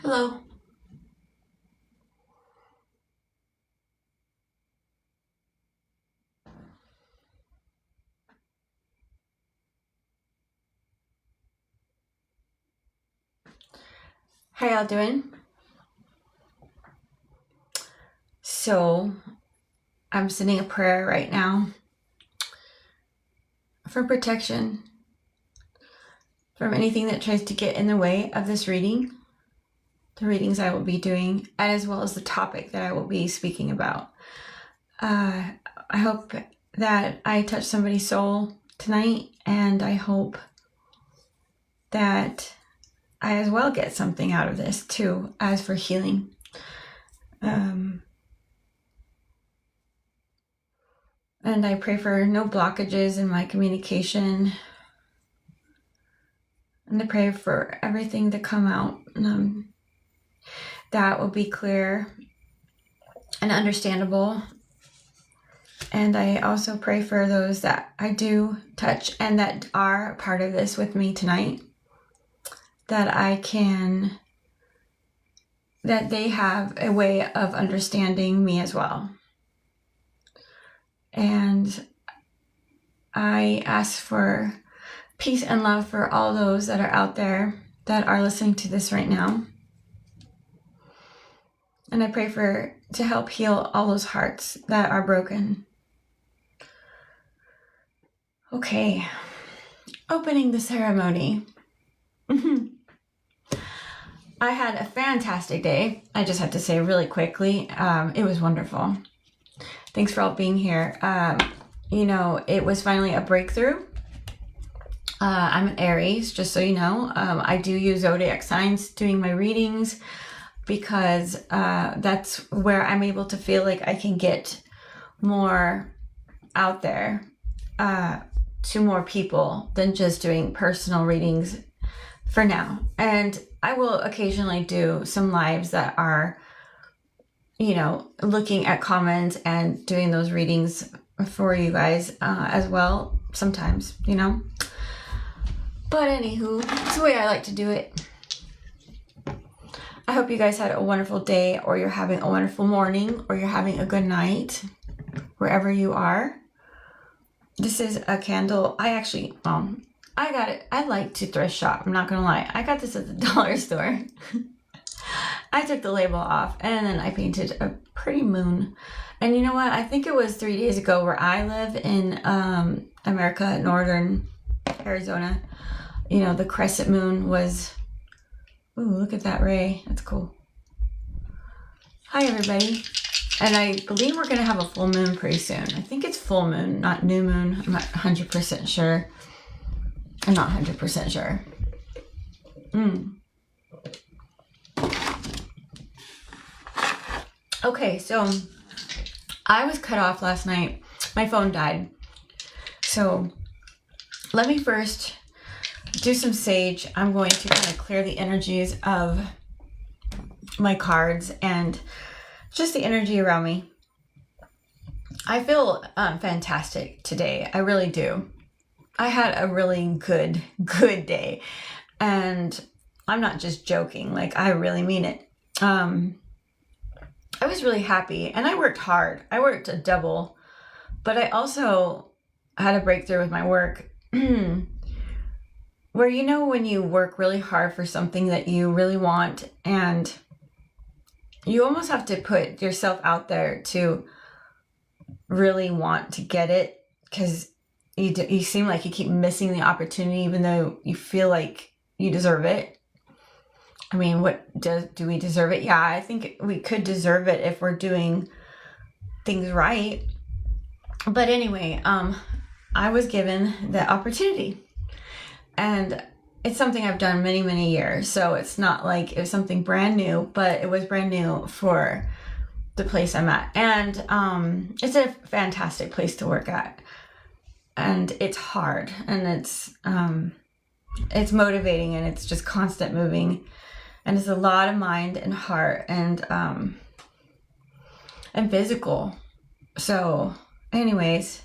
Hello. How y'all doing? So, I'm sending a prayer right now for protection from anything that tries to get in the way of this reading, the readings I will be doing, as well as the topic that I will be speaking about. I hope that I touch somebody's soul tonight, and I hope that I as well get something out of this too, as for healing. And I pray for no blockages in my communication. And I pray for everything to come out that will be clear and understandable. And I also pray for those that I do touch and that are part of this with me tonight, that they have a way of understanding me as well. And I ask for peace and love for all those that are out there that are listening to this right now. And I pray to help heal all those hearts that are broken. Okay, opening the ceremony. I had a fantastic day. I just have to say really quickly, it was wonderful. Thanks for all being here. It was finally a breakthrough. I'm an Aries, just so you know. I do use zodiac signs doing my readings because that's where I'm able to feel like I can get more out there to more people than just doing personal readings for now. And I will occasionally do some lives that are, looking at comments and doing those readings for you guys as well sometimes, But anywho, it's the way I like to do it. I hope you guys had a wonderful day, or you're having a wonderful morning, or you're having a good night, wherever you are. This is a candle. I got it. I like to thrift shop. I'm not going to lie. I got this at the dollar store. I took the label off and then I painted a pretty moon. And you know what? I think it was 3 days ago where I live in America, northern Arizona. The crescent moon was... Ooh, look at that ray. That's cool. Hi, everybody. And I believe we're going to have a full moon pretty soon. I think it's full moon, not new moon. I'm not 100% sure. I'm not 100% sure. Okay, so I was cut off last night. My phone died. So let me first do some sage. I'm going to kind of clear the energies of my cards and just the energy around me. I feel fantastic today. I really do. I had a really good day. And I'm not just joking. Like, I really mean it. I was really happy and I worked hard. I worked a double, but I also had a breakthrough with my work where, when you work really hard for something that you really want and you almost have to put yourself out there to really want to get it, because you seem like you keep missing the opportunity even though you feel like you deserve it. I mean, do we deserve it? Yeah, I think we could deserve it if we're doing things right. But anyway, I was given the opportunity, and it's something I've done many, many years. So it's not like it was something brand new, but it was brand new for the place I'm at. And it's a fantastic place to work at. And it's hard, and it's motivating, and it's just constant moving. And it's a lot of mind and heart and physical. So anyways,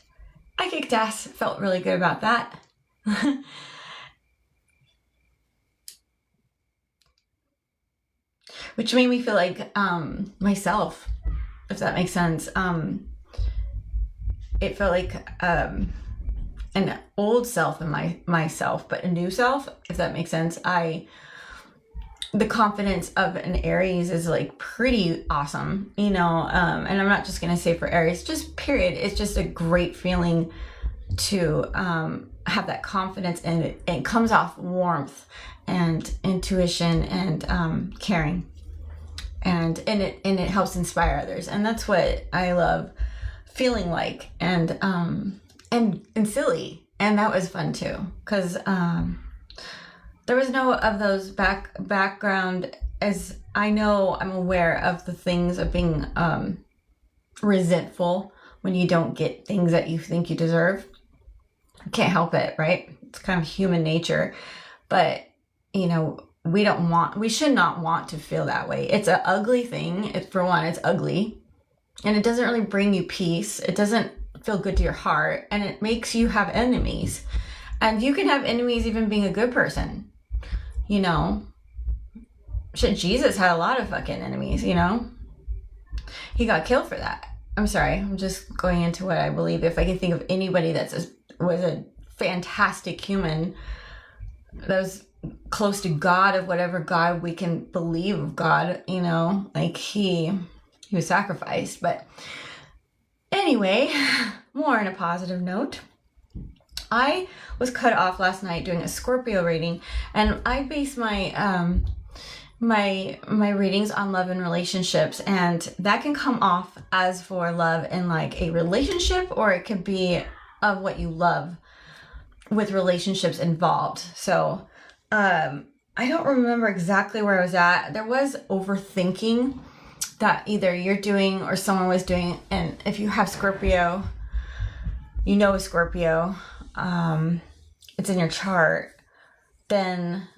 I kicked ass. Felt really good about that. which made me feel like myself, if that makes sense. It felt like an old self in myself, but a new self, if that makes sense. The confidence of an Aries is like pretty awesome, and I'm not just going to say for Aries, just period. It's just a great feeling to have that confidence, and it comes off warmth and intuition and caring, and it helps inspire others. And that's what I love feeling like, and silly. And that was fun too, because there was no of those background, as I know I'm aware of the things of being resentful when you don't get things that you think you deserve. Can't help it, right? It's kind of human nature. But, we should not want to feel that way. It's an ugly thing. For one, it's ugly. And it doesn't really bring you peace. It doesn't feel good to your heart. And it makes you have enemies. And you can have enemies even being a good person. Shit, Jesus had a lot of fucking enemies, He got killed for that. I'm sorry, I'm just going into what I believe. If I can think of anybody was a fantastic human that was close to God, of whatever God we can believe of God, like he was sacrificed. But anyway, more on a positive note. I was cut off last night doing a Scorpio reading, and I base my my readings on love and relationships, and that can come off as for love in like a relationship, or it could be of what you love with relationships involved. So I don't remember exactly where I was at. There was overthinking that either you're doing or someone was doing, and if you have Scorpio, a Scorpio, it's in your chart, then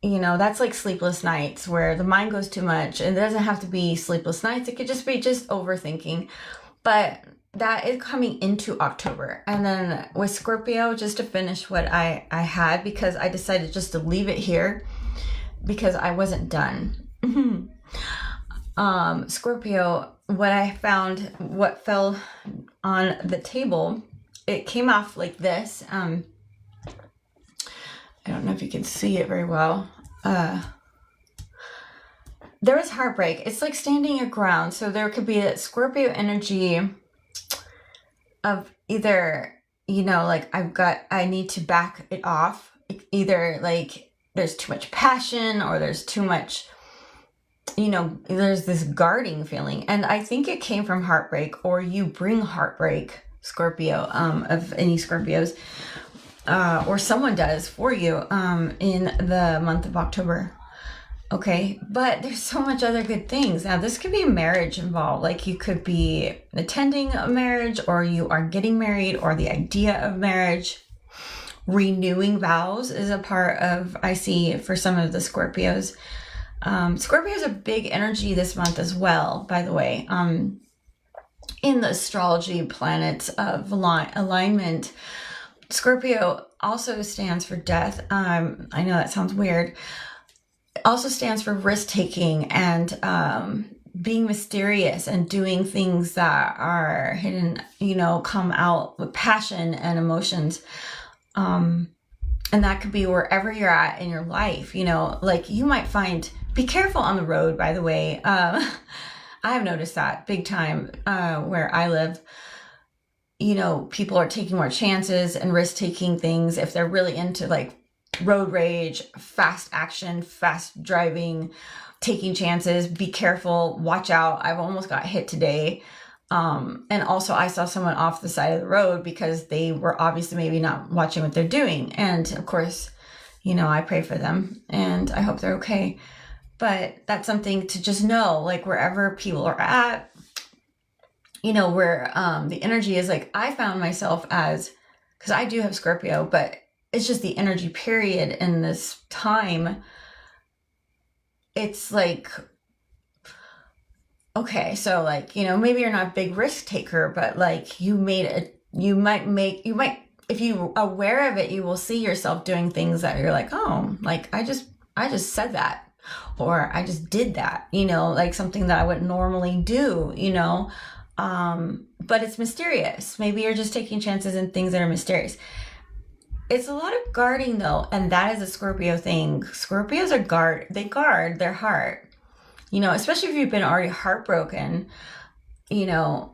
that's like sleepless nights where the mind goes too much. And it doesn't have to be sleepless nights. It could just be overthinking. But that is coming into October. And then with Scorpio, just to finish what I had, because I decided just to leave it here because I wasn't done. Scorpio, what I found, what fell on the table, it came off like this. I don't know if you can see it very well. There was heartbreak. It's like standing your ground. So there could be that Scorpio energy of either, like I need to back it off. Either like there's too much passion, or there's too much, there's this guarding feeling. And I think it came from heartbreak, or you bring heartbreak, Scorpio, of any Scorpios, or someone does for you in the month of October. Okay, but there's so much other good things. Now, this could be a marriage involved. Like you could be attending a marriage, or you are getting married, or the idea of marriage. Renewing vows is a part of, I see, for some of the Scorpios. Scorpio is a big energy this month as well, by the way. In the astrology planets of alignment, Scorpio also stands for death. I know that sounds weird. It also stands for risk-taking and being mysterious and doing things that are hidden, come out with passion and emotions. And that could be wherever you're at in your life, like you might find, be careful on the road, by the way. I have noticed that big time where I live. People are taking more chances and risk-taking things if they're really into like road rage, fast action, fast driving, taking chances. Be careful, watch out. I've almost got hit today. And also I saw someone off the side of the road because they were obviously maybe not watching what they're doing. And of course, I pray for them and I hope they're okay. But that's something to just know, like wherever people are at, where the energy is like, I found myself as, because I do have Scorpio, but it's just the energy period in this time. It's like, okay, so like, maybe you're not a big risk taker, but like you might, if you're aware of it, you will see yourself doing things that you're like, oh, like I just said that. or I just did that, you know, like something that I wouldn't normally do, you know. But it's mysterious. Maybe you're just taking chances in things that are mysterious. It's a lot of guarding though, and that is a Scorpio thing. Scorpios they guard their heart, you know, especially if you've been already heartbroken, you know.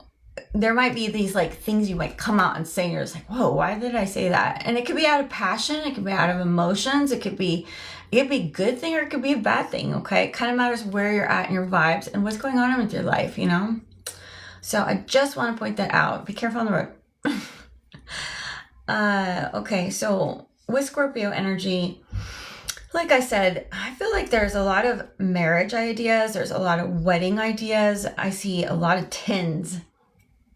There might be these like things you might come out and say, and you're just like, whoa, why did I say that? And it could be out of passion, it could be out of emotions, it could be a good thing, or it could be a bad thing. Okay, it kind of matters where you're at in your vibes and what's going on with your life, you know. So I just want to point that out. Be careful on the road. Okay, so with Scorpio energy, like I said, I feel like there's a lot of marriage ideas, there's a lot of wedding ideas. I see a lot of tens.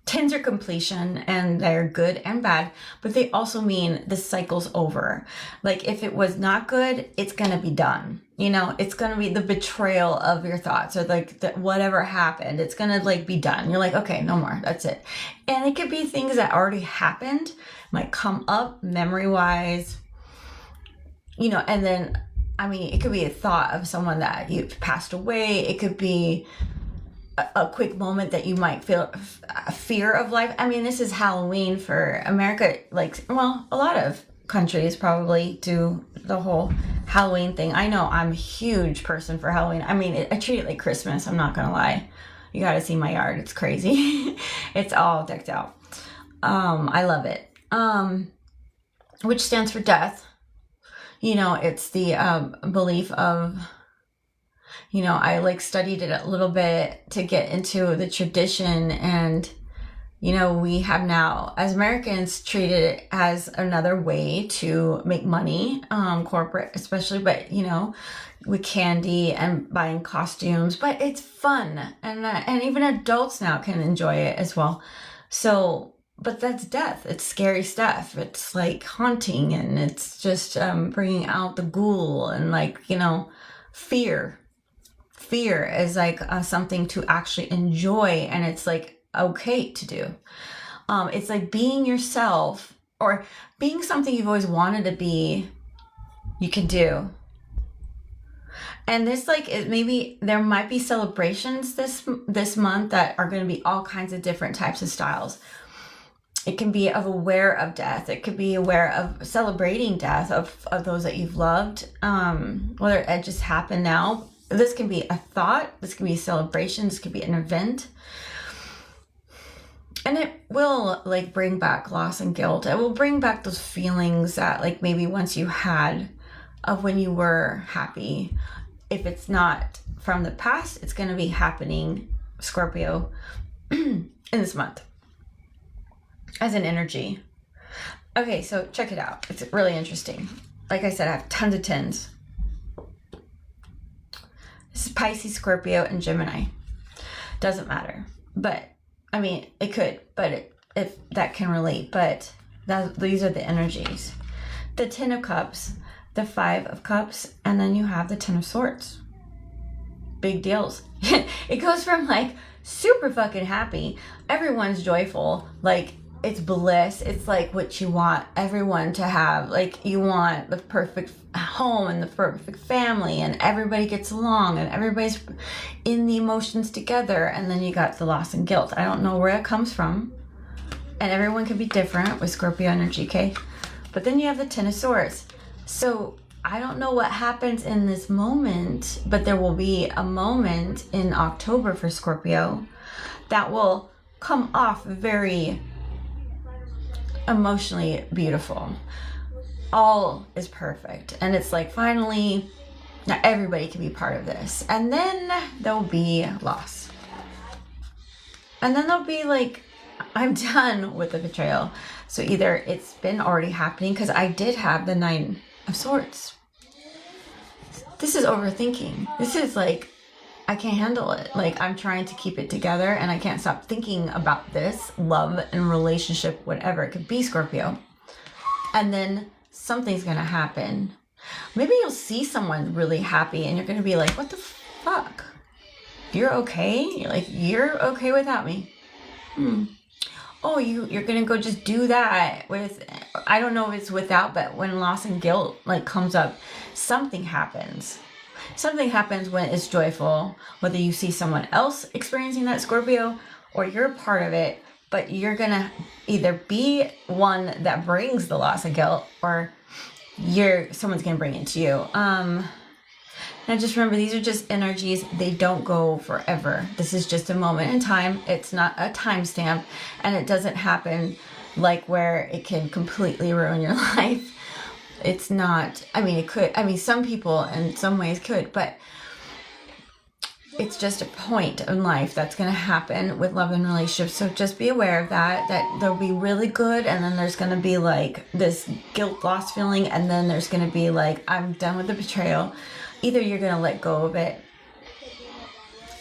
Tens are completion, and they're good and bad, but they also mean the cycle's over. Like if it was not good, it's going to be done. You know, it's going to be the betrayal of your thoughts, or like whatever happened, it's going to like be done. You're like, okay, no more. That's it. And it could be things that already happened, might come up memory wise, you know, and then, I mean, it could be a thought of someone that you've passed away. It could be a quick moment that you might feel a fear of life. I mean, this is Halloween for America. Like, well, a lot of countries probably do the whole Halloween thing. I know I'm a huge person for Halloween. I mean, I treat it like Christmas. I'm not gonna lie. You gotta see my yard. It's crazy. It's all decked out. I love it. Which stands for death. You know, it's the belief of, you know, I like studied it a little bit to get into the tradition, and, you know, we have now, as Americans, treated it as another way to make money, corporate especially, but, you know, with candy and buying costumes, but it's fun, and even adults now can enjoy it as well. So, but that's death. It's scary stuff. It's like haunting, and it's just bringing out the ghoul, and like, you know, fear. Fear is like something to actually enjoy, and it's like okay to do. It's like being yourself, or being something you've always wanted to be. You can do. And this, like, maybe there might be celebrations this month that are going to be all kinds of different types of styles. It can be of aware of death. It could be aware of celebrating death of those that you've loved, whether it just happened now. This can be a thought, this can be a celebration, this could be an event. And it will like bring back loss and guilt. It will bring back those feelings that like maybe once you had of when you were happy. If it's not from the past, it's going to be happening, Scorpio, in this month as an energy. Okay, so check it out. It's really interesting. Like I said, I have tons of tens. This is Pisces, Scorpio, and Gemini. Doesn't matter. But, I mean, it could, but if that can relate. But these are the energies. The Ten of Cups, the Five of Cups, and then you have the Ten of Swords. Big deals. It goes from, like, super fucking happy. Everyone's joyful. Like, it's bliss. It's like what you want everyone to have. Like, you want the perfect home and the perfect family, and everybody gets along, and everybody's in the emotions together. And then you got the loss and guilt. I don't know where it comes from, and everyone can be different with Scorpio energy, okay? But then you have the Ten of Swords. So I don't know what happens in this moment, but there will be a moment in October for Scorpio that will come off very emotionally beautiful. All is perfect, and it's like finally now everybody can be part of this. And then there'll be loss, and then there'll be like, I'm done with the betrayal. So either it's been already happening, because I did have the Nine of Swords. This is overthinking. This is like, I can't handle it. Like, I'm trying to keep it together, and I can't stop thinking about this love and relationship, whatever it could be, Scorpio. And then something's gonna happen. Maybe you'll see someone really happy, and you're gonna be like, what the fuck? You're okay? You're like, you're okay without me? Oh, you're gonna go just do that with, I don't know if it's without, but when loss and guilt like comes up, something happens. something happens when it's joyful, whether you see someone else experiencing that, Scorpio, or you're a part of it, but you're gonna either be one that brings the loss of guilt, or someone's gonna bring it to you. Now just remember, these are just energies. They don't go forever. This is just a moment in time. It's not a timestamp, and it doesn't happen like where it can completely ruin your life. It's not, I mean, it could, I mean, some people in some ways could, but it's just a point in life that's going to happen with love and relationships. So just be aware of that there'll be really good, and then there's going to be like this guilt loss feeling, and then there's going to be like, I'm done with the betrayal. Either you're going to let go of it,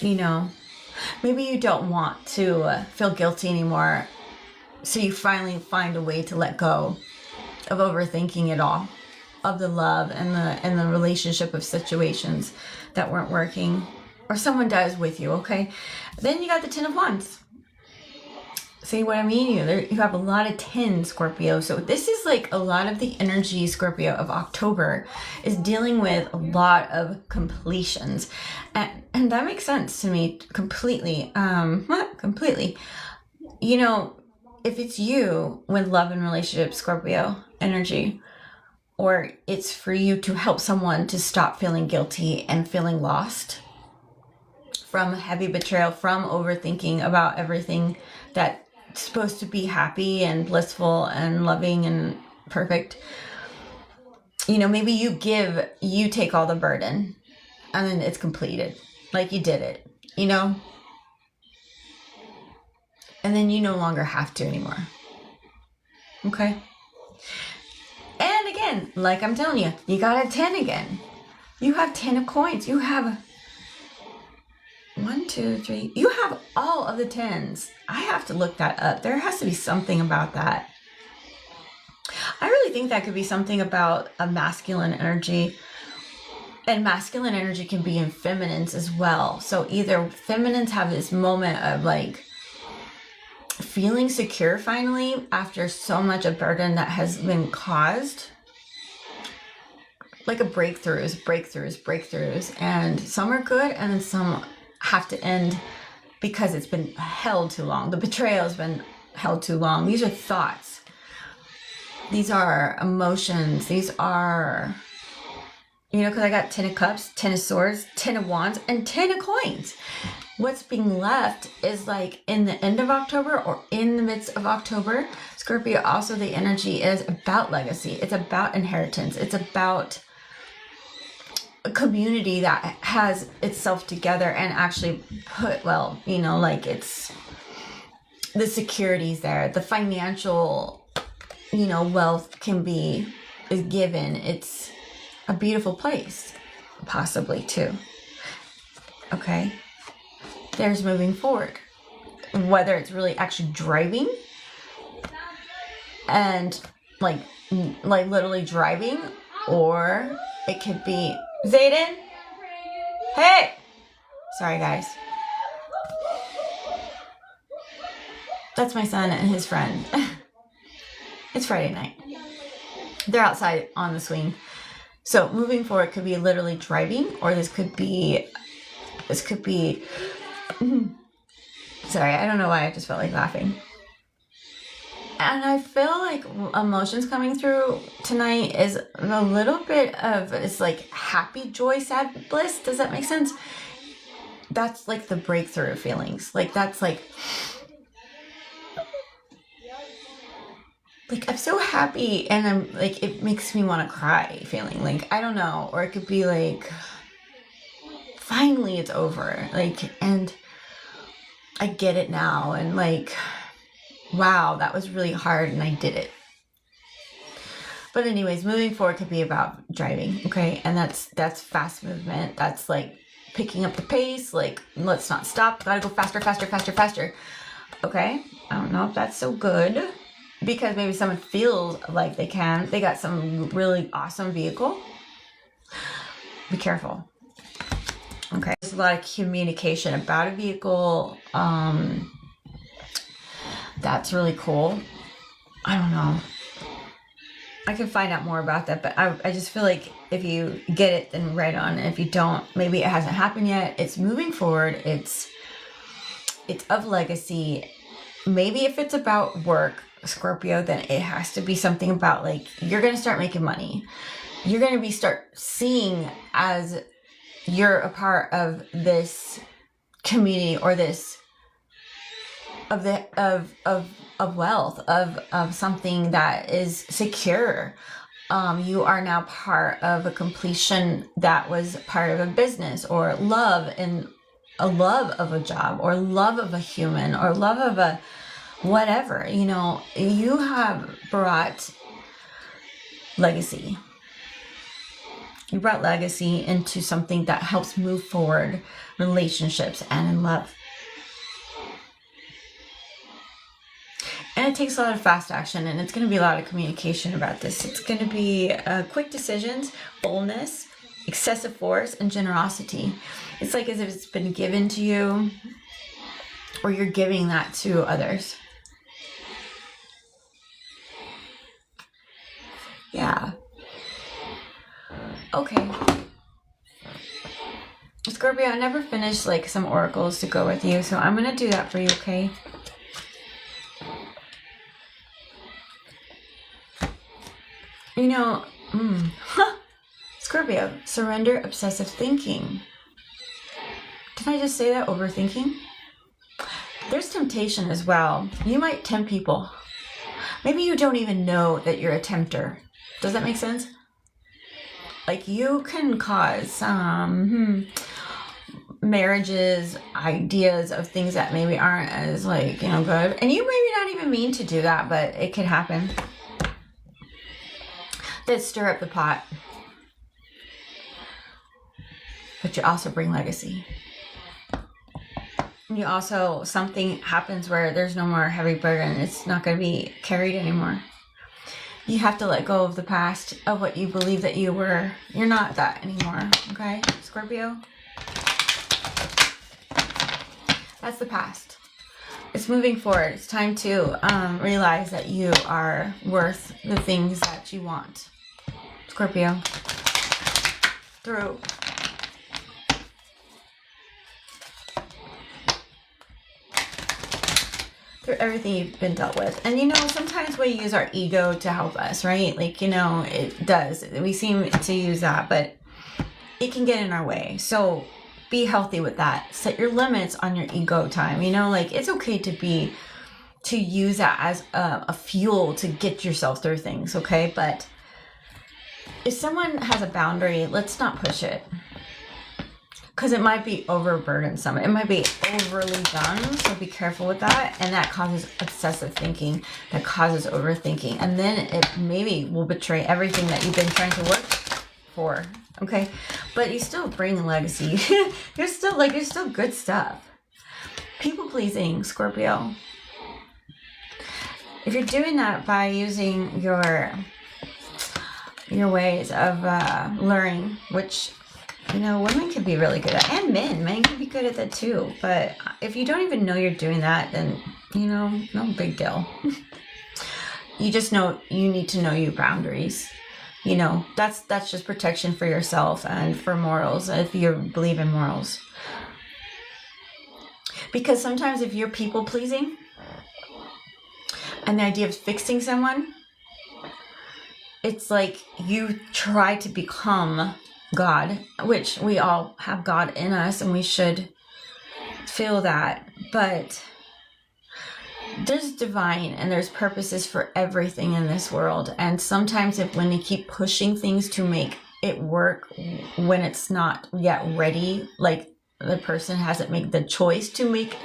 maybe you don't want to feel guilty anymore, so you finally find a way to let go of overthinking it all, of the love and the relationship of situations that weren't working, or someone does with you. Okay, then you got the Ten of Wands. See what I mean? You have a lot of 10, Scorpio. So this is like a lot of the energy, Scorpio, of October is dealing with a lot of completions. And that makes sense to me completely. Completely. If it's you with love and relationship, Scorpio energy, or it's for you to help someone to stop feeling guilty and feeling lost from heavy betrayal, from overthinking about everything that's supposed to be happy and blissful and loving and perfect. Maybe you take all the burden and then it's completed. Like you did it, and then you no longer have to anymore. Okay. And again, like I'm telling you, you got a 10 again. You have 10 of coins. You have 1, 2, 3. You have all of the 10s. I have to look that up. There has to be something about that. I really think that could be something about a masculine energy. And masculine energy can be in feminines as well. So either feminines have this moment of like feeling secure finally after so much of burden that has been caused. Like a breakthroughs. And some are good, and then some have to end because it's been held too long. The betrayal has been held too long. These are thoughts. These are emotions. These are, because I got 10 of cups, 10 of swords, 10 of wands, and 10 of coins. What's being left is like in the end of October or in the midst of October. Scorpio, also the energy is about legacy. It's about inheritance. It's about a community that has itself together and actually put, it's the securities there. The financial, wealth is given. It's a beautiful place, possibly too. Okay. There's moving forward. Whether it's really actually driving and like literally driving, or it could be Zayden. Hey! Sorry, guys. That's my son and his friend. It's Friday night. They're outside on the swing. So moving forward could be literally driving, or this could be sorry, I don't know why I just felt like laughing. And I feel like emotions coming through tonight is a little bit of, it's like happy, joy, sad, bliss. Does that make sense? That's like the breakthrough feelings. Like that's like I'm so happy, and I'm like, it makes me want to cry feeling. Like, I don't know. Or it could be like, finally it's over. Like, and I get it now. And like, wow, that was really hard and I did it. But anyways, moving forward could be about driving, okay? And that's fast movement. That's like picking up the pace, like let's not stop. Gotta go faster, faster, faster, faster. Okay? I don't know if that's so good, because maybe someone feels like they got some really awesome vehicle. Be careful. Okay. There's a lot of communication about a vehicle. That's really cool. I don't know. I can find out more about that, but I just feel like if you get it, then right on. And if you don't, maybe it hasn't happened yet. It's moving forward. It's of legacy. Maybe if it's about work, Scorpio, then it has to be something about like, you're going to start making money. You're going to start seeing as you're a part of this community or this of wealth, of something that is secure. You are now part of a completion that was part of a business, or love, and a love of a job, or love of a human, or love of a whatever. You know, you have brought legacy. You brought legacy into something that helps move forward relationships and in love. And it takes a lot of fast action, and it's going to be a lot of communication about this. It's going to be quick decisions, boldness, excessive force, and generosity. It's like as if it's been given to you, or you're giving that to others. Yeah. Okay. Scorpio, I never finished like some oracles to go with you, so I'm going to do that for you, okay? You know, Scorpio, surrender obsessive thinking. Did I just say that? Overthinking? There's temptation as well. You might tempt people. Maybe you don't even know that you're a tempter. Does that make sense? Like, you can cause marriages, ideas of things that maybe aren't as like, you know, good. And you maybe not even mean to do that, but it could happen. That stir up the pot. But you also bring legacy. You also, something happens where there's no more heavy burden. It's not going to be carried anymore. You have to let go of the past, of what you believe that you were. You're not that anymore, okay, Scorpio? That's the past. It's moving forward. It's time to realize that you are worth the things that you want, Scorpio. Through everything you've been dealt with. And you know, sometimes we use our ego to help us, right? Like, you know, it does. We seem to use that, but it can get in our way. So be healthy with that. Set your limits on your ego time. You know, like, it's okay to use that as a fuel to get yourself through things, okay? But if someone has a boundary, let's not push it. Because it might be overburdensome. It might be overly done, so be careful with that. And that causes obsessive thinking, that causes overthinking. And then it maybe will betray everything that you've been trying to work for, okay? But you still bring legacy. You're still good stuff. People pleasing, Scorpio. If you're doing that by using your ways of luring, which, you know, women can be really good at, and men can be good at that too. But if you don't even know you're doing that, then, you know, no big deal. You just know you need to know your boundaries. You know, that's just protection for yourself and for morals, if you believe in morals. Because sometimes if you're people pleasing, and the idea of fixing someone, it's like you try to become God, which we all have God in us, and we should feel that. But there's divine and there's purposes for everything in this world. And sometimes when you keep pushing things to make it work when it's not yet ready, like the person hasn't made the choice to make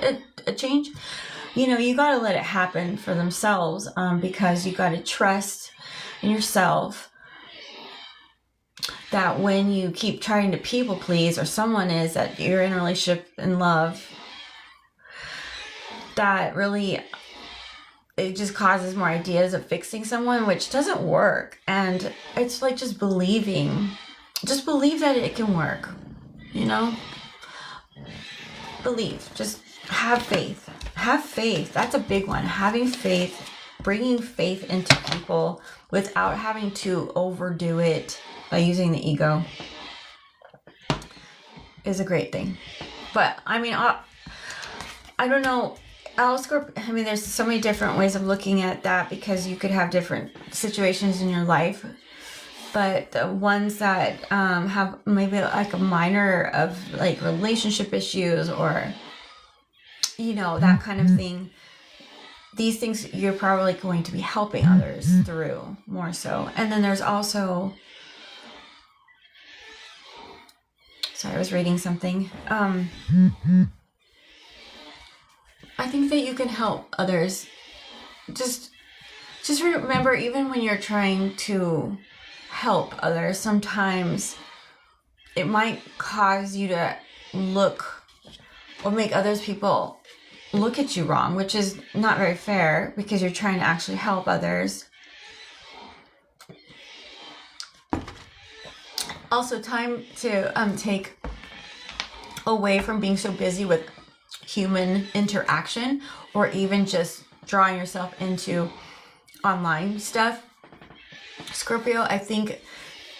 a change, you know, you got to let it happen for themselves, because you got to trust in yourself that when you keep trying to people please, or someone is that you're in a relationship in love, that really it just causes more ideas of fixing someone, which doesn't work. And it's like just believe that it can work, you know? Believe, just have faith. That's a big one. Having faith, bringing faith into people, without having to overdo it by using the ego is a great thing. But I mean, I don't know. I mean, there's so many different ways of looking at that because you could have different situations in your life. But the ones that have maybe like a minor of like relationship issues or, you know, that kind of thing, these things you're probably going to be helping others through more so. And then there's also, sorry, I was reading something. I think that you can help others. Just remember, even when you're trying to help others, sometimes it might cause you to look or make others people look at you wrong, which is not very fair because you're trying to actually help others. Also, time to take away from being so busy with human interaction or even just drawing yourself into online stuff. Scorpio, I think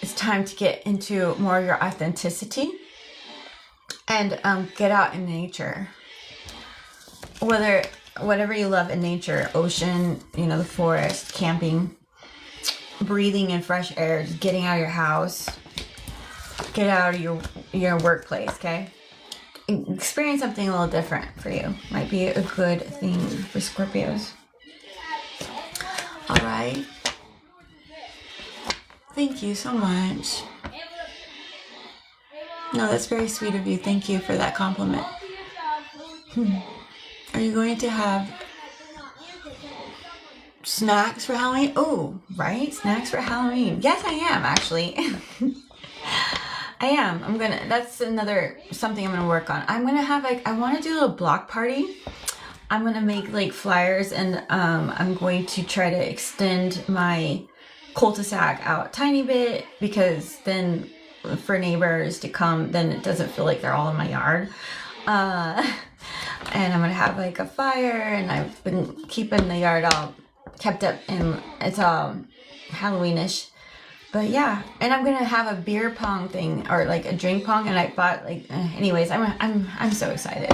it's time to get into more of your authenticity and get out in nature. Whatever you love in nature, ocean, you know, the forest, camping, breathing in fresh air, just getting out of your house, get out of your workplace, okay? Experience something a little different for you. Might be a good thing for Scorpios. All right. Thank you so much. No, that's very sweet of you. Thank you for that compliment. Are you going to have snacks for Halloween? Oh, right? Snacks for Halloween. Yes, I am, actually. I am. That's something I'm gonna work on. I'm gonna have I want to do a little block party. I'm gonna make like flyers and I'm going to try to extend my cul-de-sac out a tiny bit because then for neighbors to come, then it doesn't feel like they're all in my yard. And I'm gonna have like a fire, and I've been keeping the yard all kept up and it's all Halloweenish. But yeah, and I'm gonna have a beer pong thing or like a drink pong, and I bought like anyways, I'm so excited.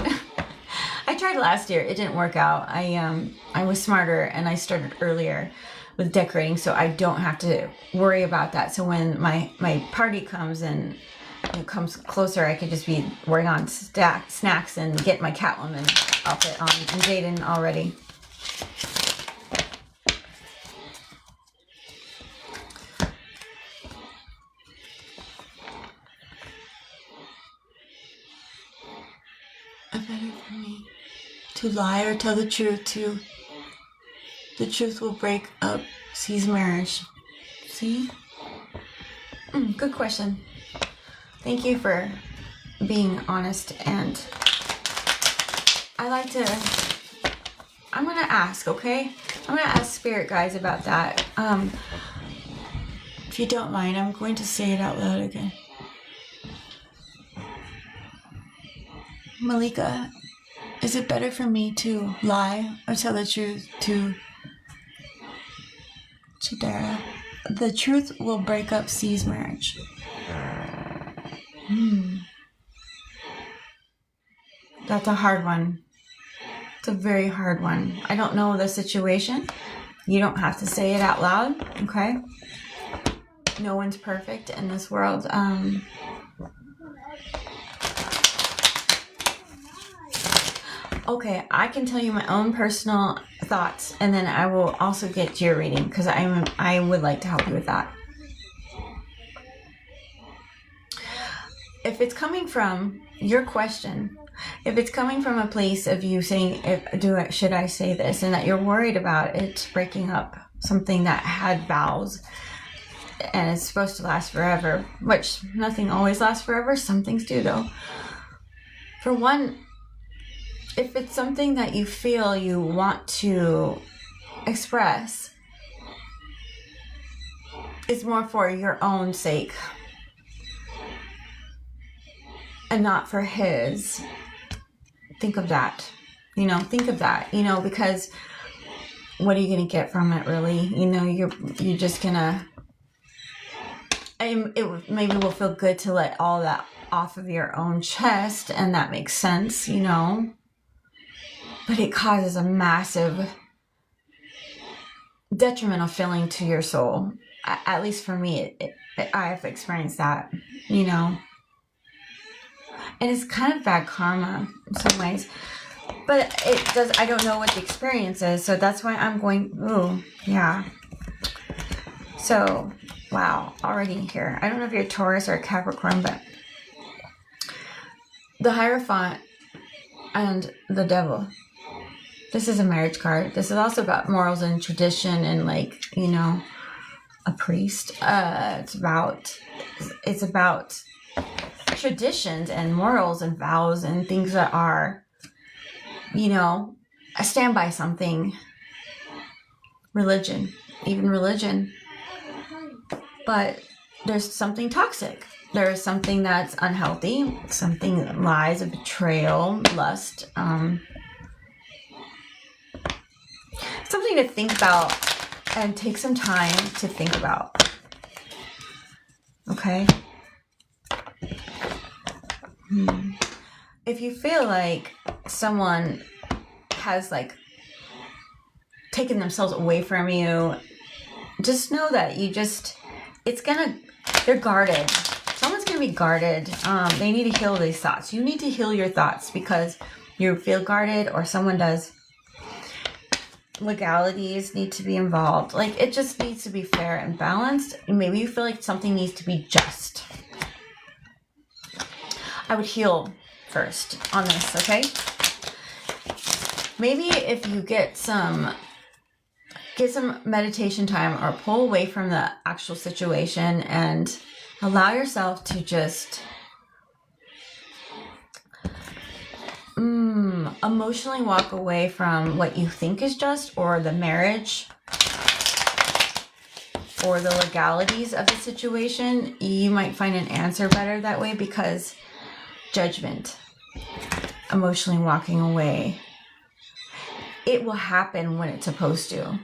I tried last year, it didn't work out. I was smarter and I started earlier with decorating, so I don't have to worry about that. So when my party comes and it comes closer, I could just be working on snacks and get my Catwoman outfit on and Jaden already. Better for me to lie or tell the truth too. The truth will break up C's marriage. See? Good question. Thank you for being honest, and I'm gonna ask, okay? I'm gonna ask spirit guides about that. If you don't mind, I'm going to say it out loud again. Malika, is it better for me to lie or tell the truth to Chidera? The truth will break up C's marriage. That's a hard one. It's a very hard one. I don't know the situation. You don't have to say it out loud, okay? No one's perfect in this world. Okay, I can tell you my own personal thoughts, and then I will also get your reading because I would like to help you with that. If it's coming from your question, if it's coming from a place of you saying, should I say this, and that you're worried about it breaking up something that had vows and it's supposed to last forever, which nothing always lasts forever. Some things do, though. For one, if it's something that you feel you want to express, it's more for your own sake and not for his. Think of that, because what are you going to get from it, really? You know, you're just going to... maybe will feel good to let all that off of your own chest, and that makes sense, you know. But it causes a massive detrimental feeling to your soul. At least for me, I've experienced that, you know. And it's kind of bad karma in some ways. But it does. I don't know what the experience is, so that's why I'm going, ooh, yeah. So, wow, already here. I don't know if you're a Taurus or a Capricorn, but the Hierophant and the Devil. This is a marriage card. This is also about morals and tradition and, like, you know, a priest. It's about traditions and morals and vows and things that are, you know, I stand by something. Religion, even religion. But there's something toxic. There's something that's unhealthy, something that lies, a betrayal, lust, something to think about and take some time to think about. Okay? If you feel like someone has, like, taken themselves away from you, just know that they're guarded. Someone's going to be guarded. They need to heal these thoughts. You need to heal your thoughts because you feel guarded, or someone does. Legalities need to be involved. Like, it just needs to be fair and balanced. And maybe you feel like something needs to be just. I would heal first on this, okay? Maybe if you get some meditation time or pull away from the actual situation and allow yourself to just emotionally walk away from what you think is just, or the marriage, or the legalities of the situation, you might find an answer better that way, because judgment, emotionally walking away, it will happen when it's supposed to.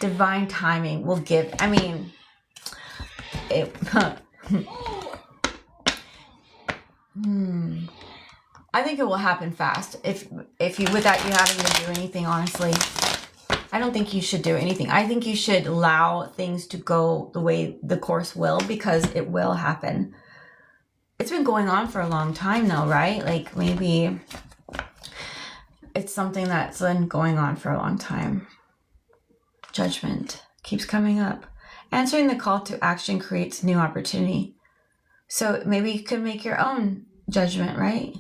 Divine timing will give, I think it will happen fast if you, without you having to do anything, honestly. I don't think you should do anything. I think you should allow things to go the way the course will, because it will happen. It's been going on for a long time though, right? Like, maybe it's something that's been going on for a long time. Judgment keeps coming up. Answering the call to action creates new opportunity. So maybe you could make your own judgment, right?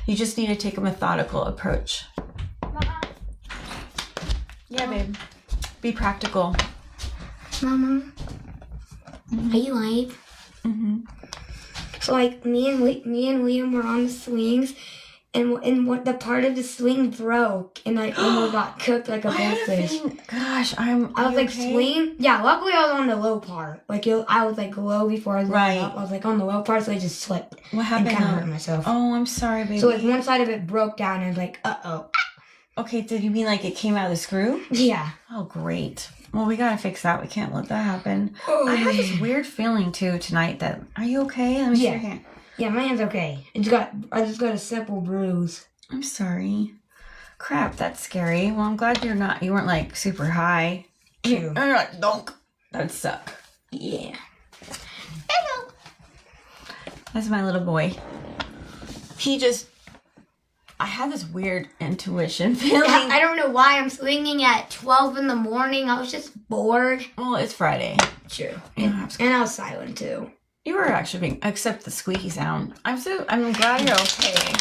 You just need to take a methodical approach. Mama. Yeah, babe. Be practical. Mama. Are you live? So, like, me and Liam were on the swings, and what the part of the swing broke, and I almost got cooked like a goldfish. Gosh, I was like, okay? Swing. Yeah, luckily I was on the low part. Like, I was like low before I was up. I was like on the low part, so I just slipped. What happened? And kind of hurt myself. Oh, I'm sorry, baby. So, like, one side of it broke down, and I was like, uh-oh. Okay, did you mean like it came out of the screw? Yeah. Oh, great. Well, we gotta fix that. We can't let that happen. I have this weird feeling too tonight that, are you okay? Let me see your hand. Yeah, my hand's okay. I just got a simple bruise. I'm sorry. Crap, that's scary. Well, I'm glad you weren't like super high. True. And you're like, donk. That'd suck. Yeah. Hello. That's my little boy. I had this weird intuition feeling. I don't know why I'm swinging at 12 in the morning. I was just bored. Well, it's Friday. True. And I was silent too. You were actually except the squeaky sound. I'm glad you're okay.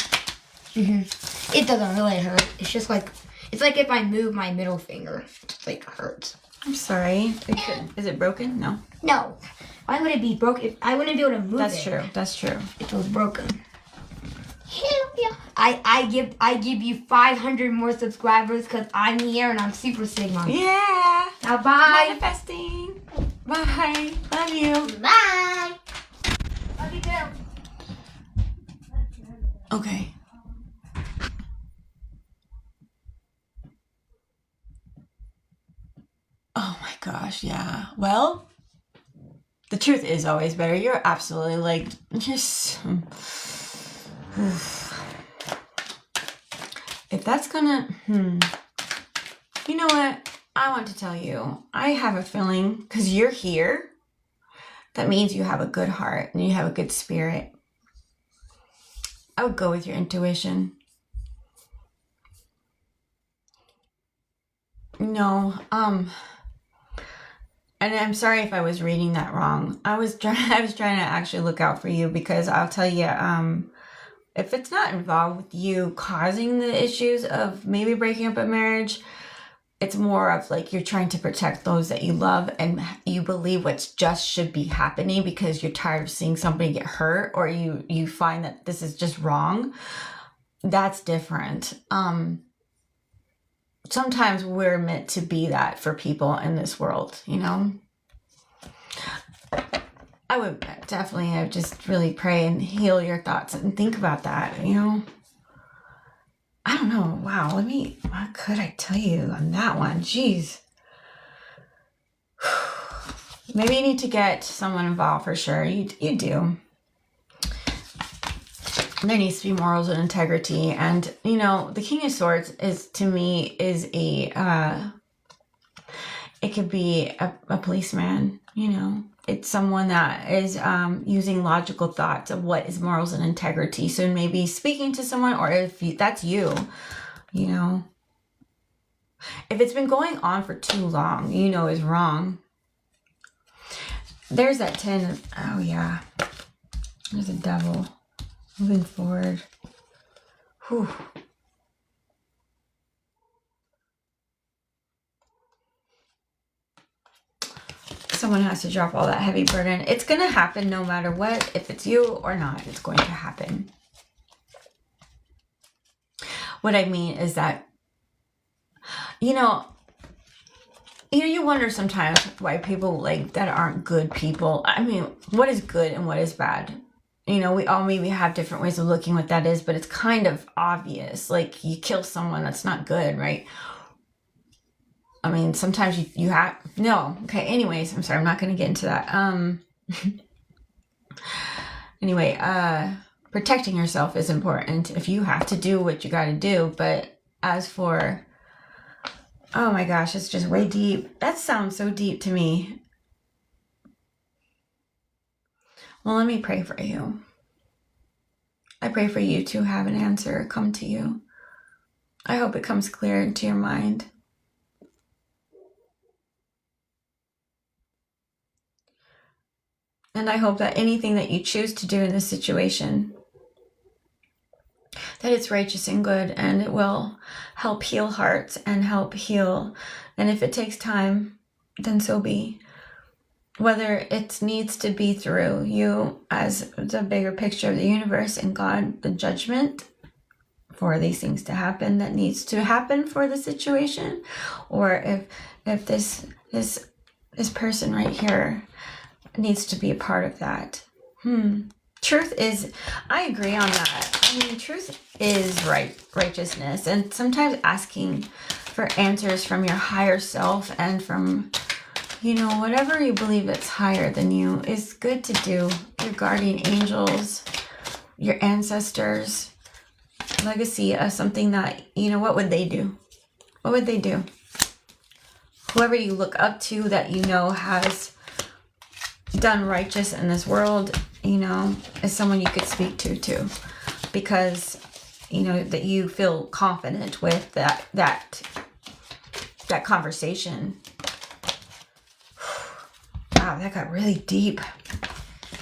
It doesn't really hurt. It's just like, it's like if I move my middle finger. It just like hurts. I'm sorry. Is it broken? No. No. Why would it be broken? I wouldn't be able to move it. That's true. It was broken. Yeah. I give you 500 more subscribers because I'm here and I'm Super Sigma. Yeah. Now bye. Manifesting. Bye. Love you. Bye. Love you too. Okay. gosh, yeah. Well, the truth is always better. You're absolutely like just. If that's gonna, you know what? I want to tell you. I have a feeling because you're here. That means you have a good heart and you have a good spirit. I would go with your intuition. No, and I'm sorry if I was reading that wrong. I was trying to actually look out for you because I'll tell you, if it's not involved with you causing the issues of maybe breaking up a marriage, it's more of like you're trying to protect those that you love and you believe what's just should be happening because you're tired of seeing somebody get hurt, or you find that this is just wrong. That's different. Sometimes we're meant to be that for people in this world, you know? I would definitely just really pray and heal your thoughts and think about that, you know? I don't know. Wow. What could I tell you on that one? Jeez. Maybe you need to get someone involved for sure. You do. There needs to be morals and integrity. And, you know, the King of Swords it could be a policeman, you know. It's someone that is using logical thoughts of what is morals and integrity. So maybe speaking to someone, or if that's you, you know. If it's been going on for too long, you know is wrong. There's that 10. Oh, yeah. There's a devil. Moving forward. Whew. Someone has to drop all that heavy burden. It's going to happen no matter what. If it's you or not, it's going to happen. What I mean is that, you wonder sometimes why people like that aren't good people. I mean, what is good and what is bad? You know, we all maybe have different ways of looking what that is, but it's kind of obvious. Like, you kill someone, that's not good, right? I mean, sometimes you have... No. Okay, anyways, I'm sorry. I'm not going to get into that. Anyway, protecting yourself is important if you have to do what you got to do. But as for... Oh my gosh, it's just way deep. That sounds so deep to me. Well, let me pray for you. I pray for you to have an answer come to you. I hope it comes clear into your mind. And I hope that anything that you choose to do in this situation, that it's righteous and good, and it will help heal hearts and help heal. And if it takes time, then so be. Whether it needs to be through you as the bigger picture of the universe and God, the judgment for these things to happen that needs to happen for the situation, or if this person right here needs to be a part of that. Truth is, I agree on that. I mean, truth is righteousness, and sometimes asking for answers from your higher self and from, whatever you believe it's higher than you is good to do. Your guardian angels, your ancestors, legacy of something that, what would they do? What would they do? Whoever you look up to that has done righteous in this world, is someone you could speak to too. Because, that you feel confident with that conversation. Wow, that got really deep.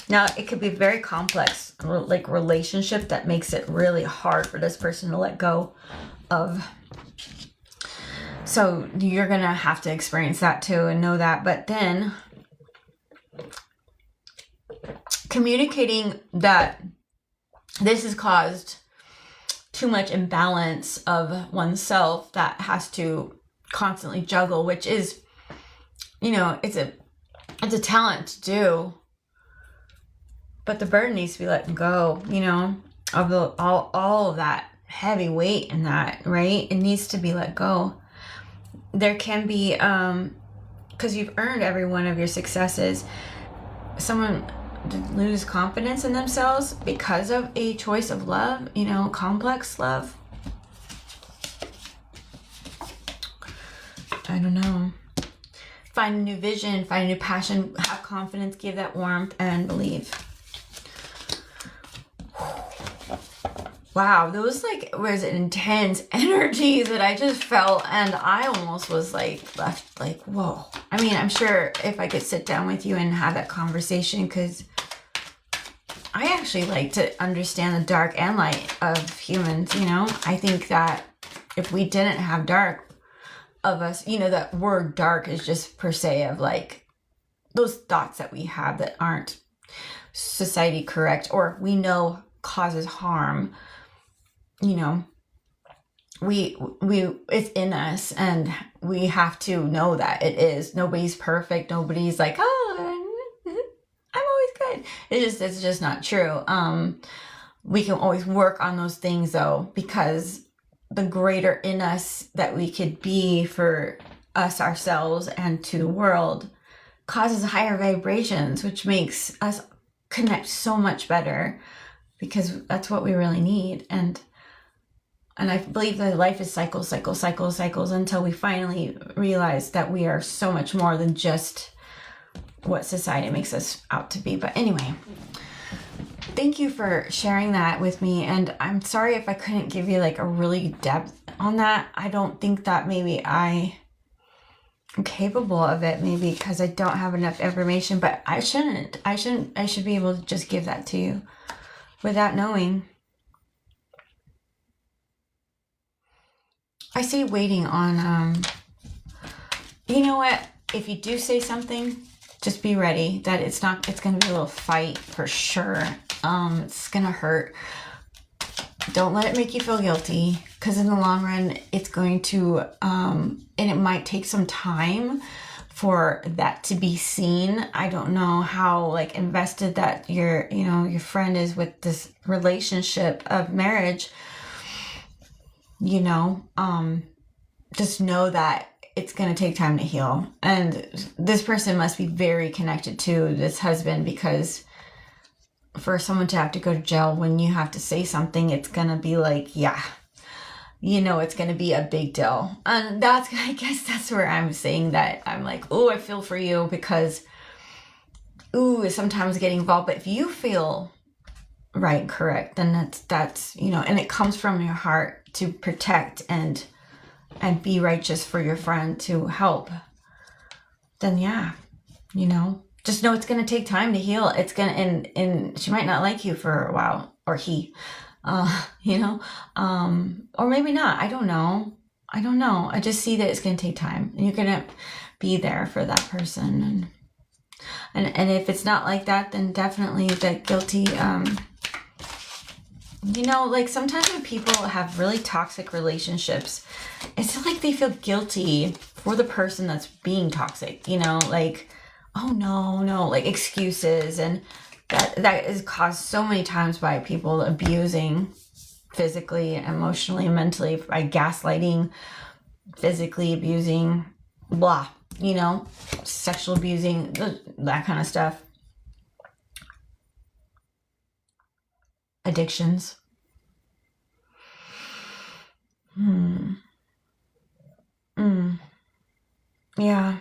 Now, it could be a very complex, like, relationship that makes it really hard for this person to let go of. So you're going to have to experience that too and know that. But then communicating that this has caused too much imbalance of oneself that has to constantly juggle, which is, it's a talent to do, but the burden needs to be let go, of all of that heavy weight in that, right? It needs to be let go. There can be because you've earned every one of your successes. Someone lose confidence in themselves because of a choice of love, you know, complex love. I don't know. Find a new vision, find a new passion, have confidence, give that warmth, and believe. Wow, those like was intense energies that I just felt, and I almost was like left like, whoa. I mean, I'm sure if I could sit down with you and have that conversation, because I actually like to understand the dark and light of humans, you know? I think that if we didn't have dark of us, you know, that word dark is just per se of like those thoughts that we have that aren't society correct, or we know causes harm. You know, we it's in us, and we have to know that it is. Nobody's perfect. Nobody's like, oh, I'm always good. It's just not true. We can always work on those things though, because the greater in us that we could be for us, ourselves, and to the world causes higher vibrations, which makes us connect so much better, because that's what we really need. And I believe that life is cycles until we finally realize that we are so much more than just what society makes us out to be. But anyway, thank you for sharing that with me. And I'm sorry if I couldn't give you like a really depth on that. I don't think that maybe I am capable of it, maybe because I don't have enough information, but I should be able to just give that to you without knowing. I say waiting on, you know what, if you do say something, just be ready that it's going to be a little fight for sure. It's going to hurt. Don't let it make you feel guilty, because in the long run, it's going to, and it might take some time for that to be seen. I don't know how like invested that your friend is with this relationship of marriage. You know, just know that it's going to take time to heal. And this person must be very connected to this husband, because for someone to have to go to jail when you have to say something, it's going to be like, yeah, you know, it's going to be a big deal. And I guess that's where I'm saying that I'm like, oh, I feel for you, because, sometimes getting involved. But if you feel right and correct, then that's, you know, and it comes from your heart to protect and be righteous for your friend to help, then yeah, you know, just know it's going to take time to heal. It's going to, and she might not like you for a while, or he, you know, or maybe not. I don't know. I just see that it's going to take time, and you're going to be there for that person. And if it's not like that, then definitely that guilty, you know, like sometimes when people have really toxic relationships, it's like they feel guilty for the person that's being toxic, you know, like, oh no, like excuses. And that is caused so many times by people abusing physically, emotionally, mentally, by gaslighting, physically abusing, blah, you know, sexual abusing, that kind of stuff. Addictions. Yeah.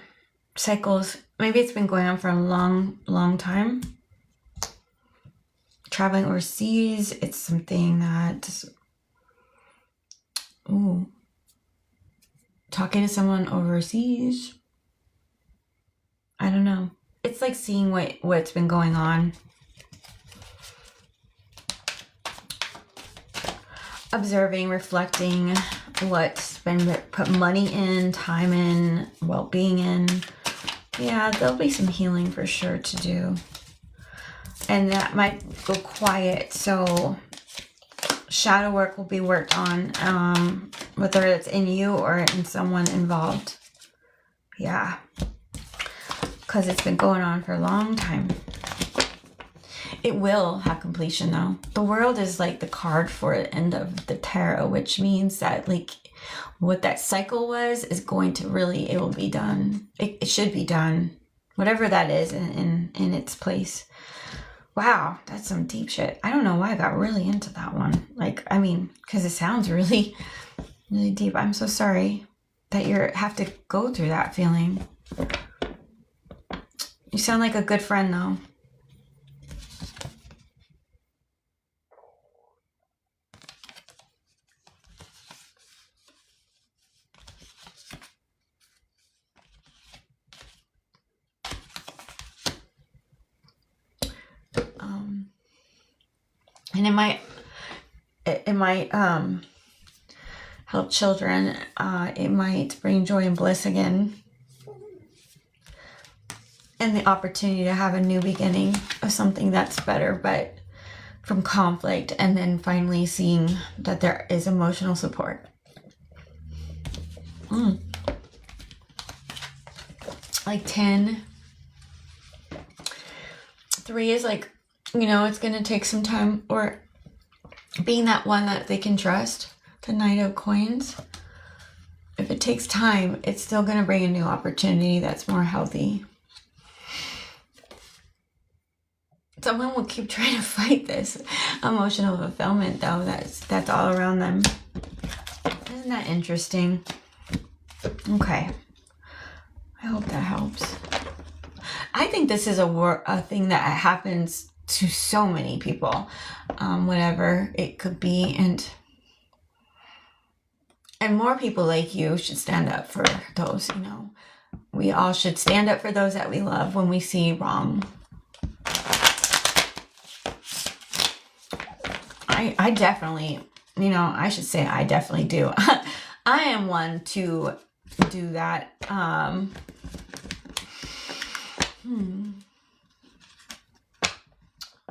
Cycles. Maybe it's been going on for a long time. Traveling overseas. It's something that, talking to someone overseas. I don't know. It's like seeing what's been going on. Observing, reflecting what's been put money in, time in, well-being in. Yeah, there'll be some healing for sure to do. And that might go quiet. So shadow work will be worked on, whether it's in you or in someone involved. Yeah. Because it's been going on for a long time. It will have completion though. The world is like the card for the end of the tarot, which means that like what that cycle was is going to really, it will be done. It should be done. Whatever that is in its place. Wow, that's some deep shit. I don't know why I got really into that one. Like, I mean, because it sounds really, really deep. I'm so sorry that you have to go through that feeling. You sound like a good friend, though. And it might help children. It might bring joy and bliss again, and the opportunity to have a new beginning of something that's better, but from conflict, and then finally seeing that there is emotional support. Like 10. 3 is like, you know, it's going to take some time, or being that one that they can trust. The Knight of Coins. If it takes time, it's still going to bring a new opportunity that's more healthy. Someone will keep trying to fight this emotional fulfillment, though. That's all around them. Isn't that interesting? Okay. I hope that helps. I think this is a thing that happens to so many people, whatever it could be, and more people like you should stand up for those. You know, we all should stand up for those that we love when we see wrong. I definitely, you know, I should say I definitely do. I am one to do that.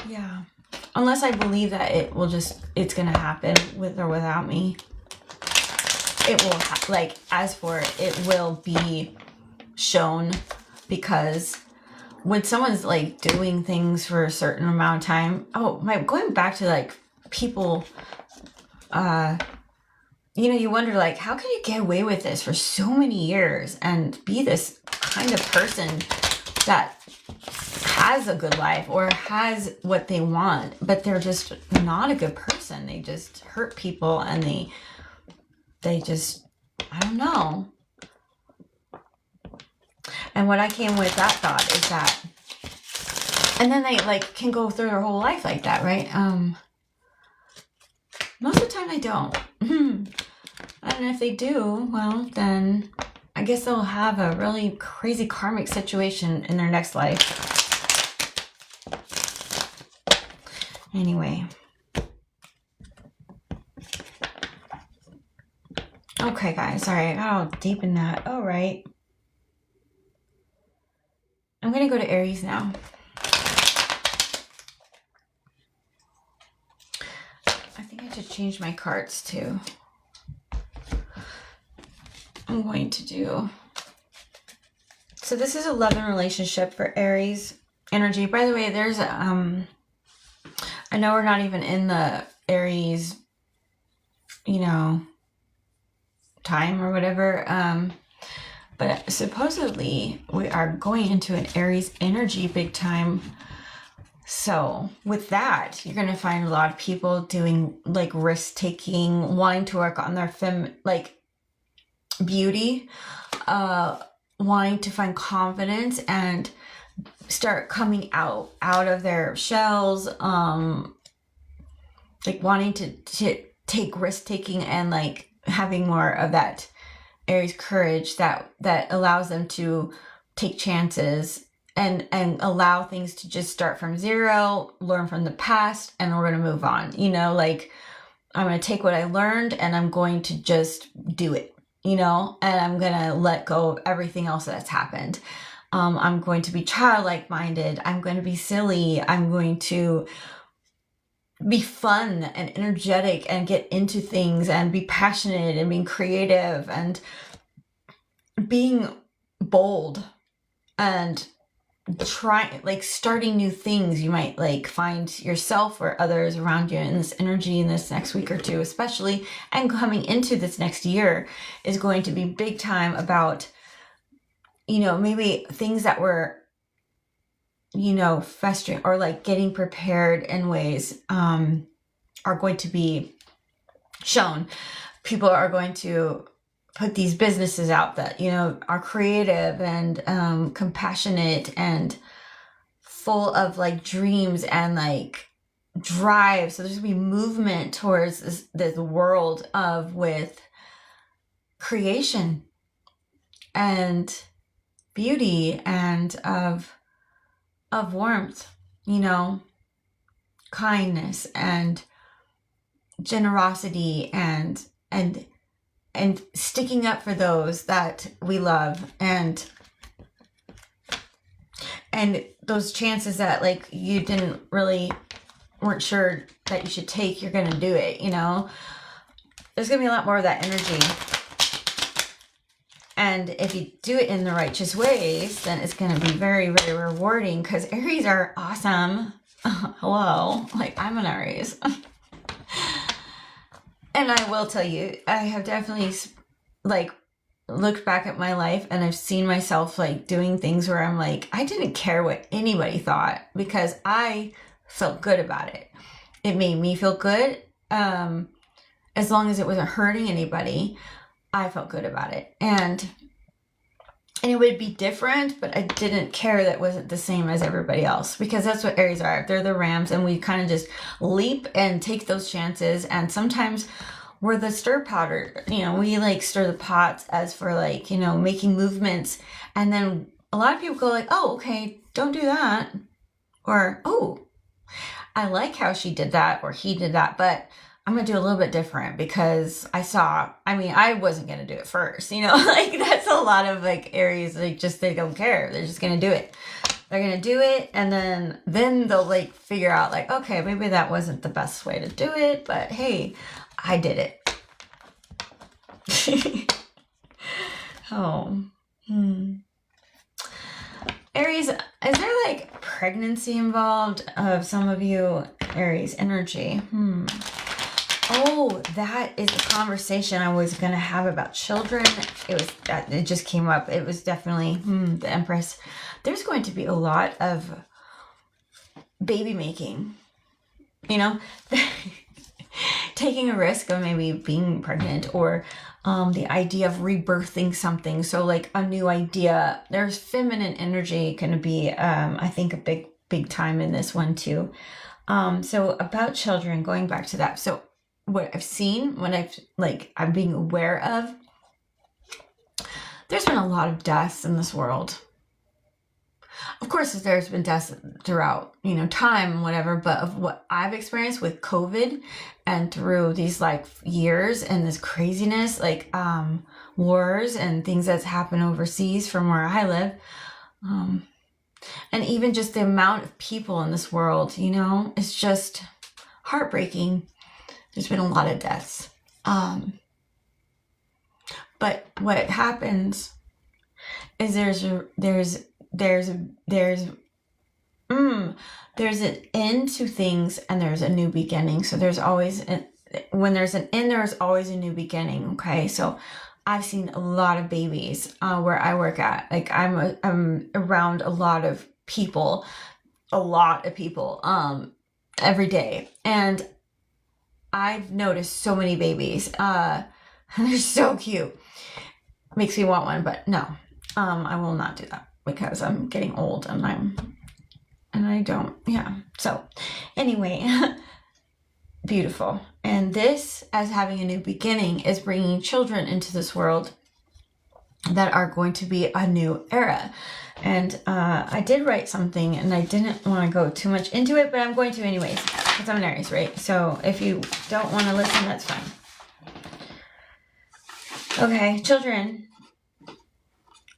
Yeah. Unless I believe that it's going to happen with or without me. It will, as for it, it will be shown, because when someone's like doing things for a certain amount of time, going back to like people, you know, you wonder like, how can you get away with this for so many years and be this kind of person that has a good life or has what they want, but they're just not a good person. They just hurt people, and they just, I don't know. And what I came with that thought is that, and then they like can go through their whole life like that, right? Most of the time they don't. And if they do, well, then I guess they'll have a really crazy karmic situation in their next life. Anyway. Okay, guys. Sorry, I got all deep in that. All right. I'm going to go to Aries now. I think I should change my cards too. I'm going to do... So this is a love and relationship for Aries energy. By the way, there's... I know we're not even in the Aries, you know, time or whatever. But supposedly we are going into an Aries energy big time. So with that, you're going to find a lot of people doing like risk taking, wanting to work on their beauty, wanting to find confidence and start coming out of their shells, like wanting to take risk taking and like having more of that Aries courage that allows them to take chances and allow things to just start from zero, learn from the past, and we're going to move on. You know, like I'm going to take what I learned and I'm going to just do it, you know, and I'm going to let go of everything else that's happened. I'm going to be childlike minded. I'm going to be silly. I'm going to be fun and energetic and get into things and be passionate and being creative and being bold and starting new things. You might like find yourself or others around you in this energy in this next week or two, especially, and coming into this next year is going to be big time about, maybe things that were, festering or like getting prepared in ways, are going to be shown. People are going to put these businesses out that, are creative and compassionate and full of like dreams and like drive. So there's gonna be movement towards this world with creation and beauty and of warmth, kindness and generosity and sticking up for those that we love and those chances that like you weren't sure that you should take, you're gonna do it. There's gonna be a lot more of that energy, and if you do it in the righteous ways, then it's gonna be very, very rewarding, because Aries are awesome. Hello, like I'm an Aries. And I will tell you, I have definitely like looked back at my life and I've seen myself like doing things where I'm like, I didn't care what anybody thought because I felt good about it. It made me feel good. As long as it wasn't hurting anybody, I felt good about it. And it would be different, but I didn't care that it wasn't the same as everybody else, because that's what Aries are. They're the rams, and we kind of just leap and take those chances. And sometimes we're the stir powder, we like stir the pots as for like, making movements. And then a lot of people go like, oh, okay, don't do that. Or, oh, I like how she did that or he did that, but I'm going to do a little bit different because I wasn't going to do it first, like that's a lot of like Aries, like just, they don't care. They're just going to do it. They're going to do it. And then they'll like figure out like, okay, maybe that wasn't the best way to do it, but hey, I did it. Aries, is there like pregnancy involved of some of you Aries energy? Oh, that is a conversation I was going to have about children. It just came up. It was definitely the Empress. There's going to be a lot of baby making, taking a risk of maybe being pregnant, or the idea of rebirthing something. So like a new idea. There's feminine energy going to be, I think, a big time in this one too. So about children, going back to that. So what I've seen, I'm being aware of, there's been a lot of deaths in this world. Of course, there's been deaths throughout, time and whatever, but of what I've experienced with COVID and through these like years and this craziness, like wars and things that's happened overseas from where I live, and even just the amount of people in this world, it's just heartbreaking. There's been a lot of deaths. But what happens is there's an end to things and there's a new beginning. So there's always, when there's an end, there's always a new beginning. Okay. So I've seen a lot of babies where I work at. Like I'm around a lot of people every day. And I've noticed so many babies. They're so cute. Makes me want one, but no, I will not do that because I'm getting old and I don't, yeah. So anyway, beautiful. And this, as having a new beginning, is bringing children into this world that are going to be a new era. And I did write something and I didn't want to go too much into it, but I'm going to anyways, because I'm an Aries, right? So if you don't want to listen, that's fine. Okay, children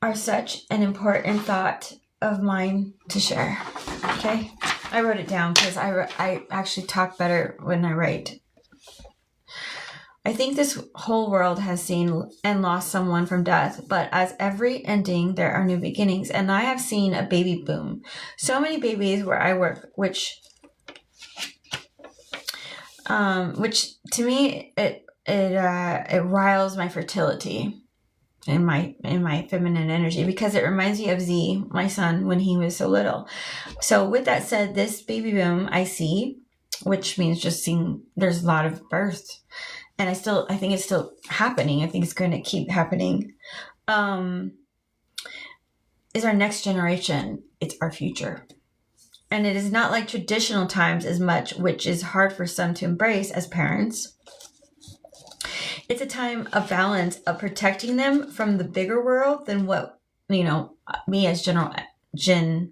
are such an important thought of mine to share. Okay, I wrote it down because I actually talk better when I write. I think this whole world has seen and lost someone from death, but as every ending, there are new beginnings. And I have seen a baby boom. So many babies where I work, which to me, it riles my fertility in my feminine energy, because it reminds me of Z, my son, when he was so little. So with that said, this baby boom I see, which means just seeing there's a lot of birth. And I think it's still happening. I think it's going to keep happening. Is our next generation. It's our future. And it is not like traditional times as much, which is hard for some to embrace as parents. It's a time of balance, of protecting them from the bigger world than what, me as Generation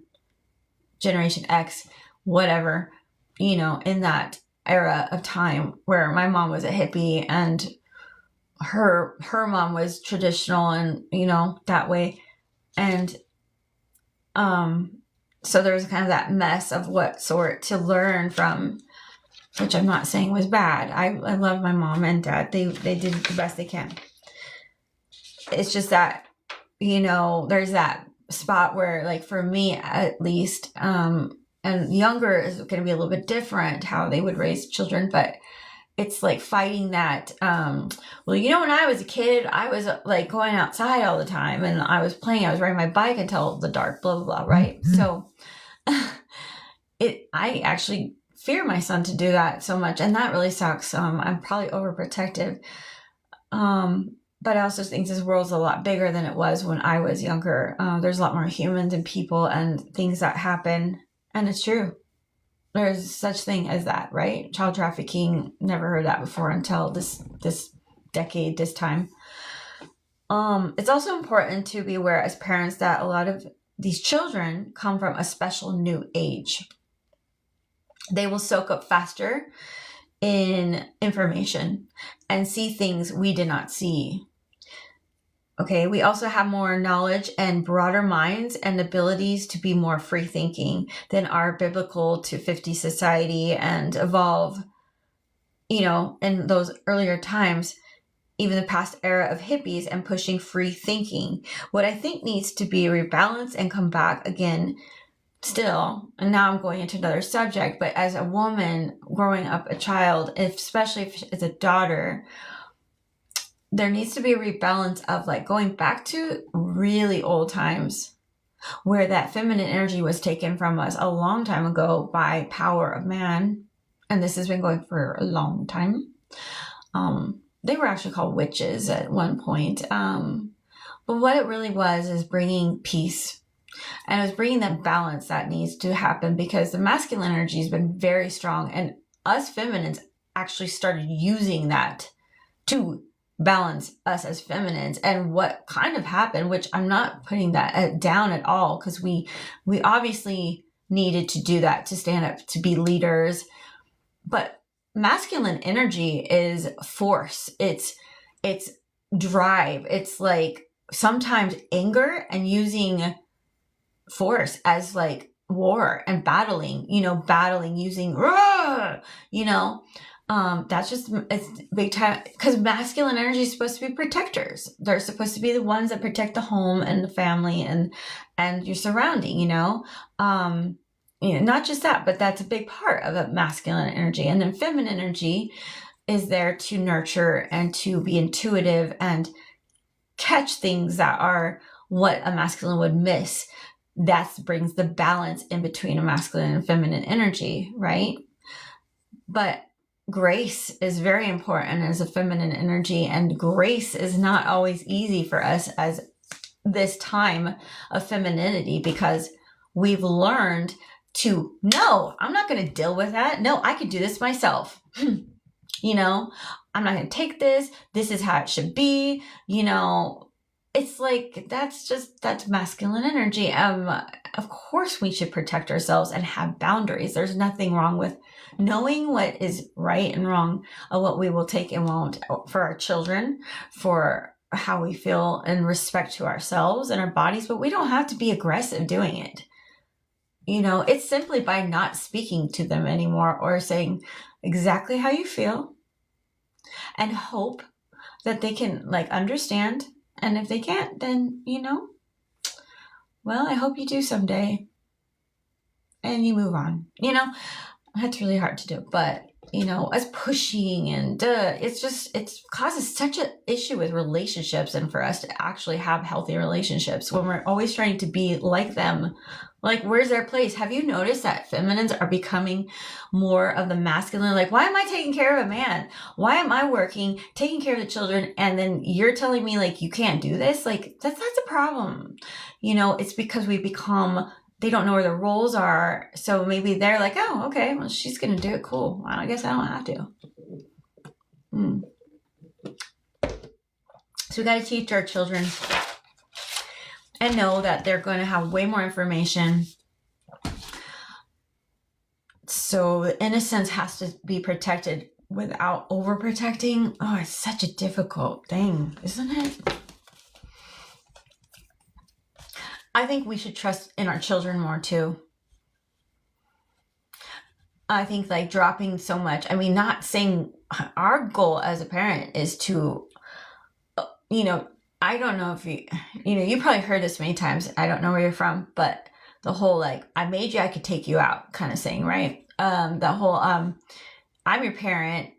X, whatever, in that era of time where my mom was a hippie and her mom was traditional and, that way. And, so there was kind of that mess of what sort to learn from, which I'm not saying was bad. I love my mom and dad. They did the best they can. It's just that, there's that spot where, like, for me at least, and younger is going to be a little bit different how they would raise children, but it's like fighting that, when I was a kid, I was like going outside all the time and I was riding my bike until the dark, blah, blah, blah, right? Mm-hmm. So I actually fear my son to do that so much, and that really sucks. I'm probably overprotective. But I also think this world's a lot bigger than it was when I was younger. There's a lot more humans and people and things that happen, and it's true. There's such thing as that, right? Child trafficking, never heard that before until this decade, this time. It's also important to be aware as parents that a lot of these children come from a special new age. They will soak up faster in information and see things we did not see. Okay, we also have more knowledge and broader minds and abilities to be more free thinking than our biblical to 50 society and evolve, in those earlier times, even the past era of hippies and pushing free thinking. What I think needs to be rebalanced and come back again still, and now I'm going into another subject, but as a woman growing up a child, especially if it's a daughter, there needs to be a rebalance of like going back to really old times where that feminine energy was taken from us a long time ago by power of man. And this has been going for a long time. They were actually called witches at one point. But what it really was is bringing peace. And it was bringing that balance that needs to happen, because the masculine energy has been very strong. And us feminines actually started using that to balance us as feminines. And what kind of happened, which I'm not putting that down at all, because we obviously needed to do that to stand up, to be leaders. But masculine energy is force. It's drive. It's like sometimes anger and using force as like war and battling using, that's just, it's big time, because masculine energy is supposed to be protectors. They're supposed to be the ones that protect the home and the family and your surrounding, not just that, but that's a big part of a masculine energy. And then feminine energy is there to nurture and to be intuitive and catch things that are what a masculine would miss. That brings the balance in between a masculine and feminine energy, right? But grace is very important as a feminine energy, and grace is not always easy for us as this time of femininity, because we've learned to, no, I'm not going to deal with that. No, I could do this myself. I'm not going to take this. This is how it should be. It's like, that's masculine energy. Of course we should protect ourselves and have boundaries. There's nothing wrong with knowing what is right and wrong, of what we will take and won't for our children, for how we feel in respect to ourselves and our bodies, but we don't have to be aggressive doing it. It's simply by not speaking to them anymore or saying exactly how you feel. and hope that they can like understand. And if they can't, then, well, I hope you do someday. And you move on. That's really hard to do. But, as pushing and it causes such an issue with relationships, and for us to actually have healthy relationships when we're always trying to be like them. Like, where's their place? Have you noticed that feminines are becoming more of the masculine? Like, why am I taking care of a man? Why am I working, taking care of the children, and then you're telling me, like, you can't do this? Like, that's a problem. It's because they don't know where their roles are. So maybe they're like, oh, okay, well, she's going to do it. Cool. Well, I guess I don't have to. So we got to teach our children and know that they're going to have way more information. So the innocence has to be protected without overprotecting. Oh, it's such a difficult thing, isn't it? I think we should trust in our children more too. I think like dropping so much. I mean, not saying our goal as a parent is to, I don't know if you probably heard this many times. I don't know where you're from, but the whole like, I made you, I could take you out kind of saying, right? The whole, I'm your parent,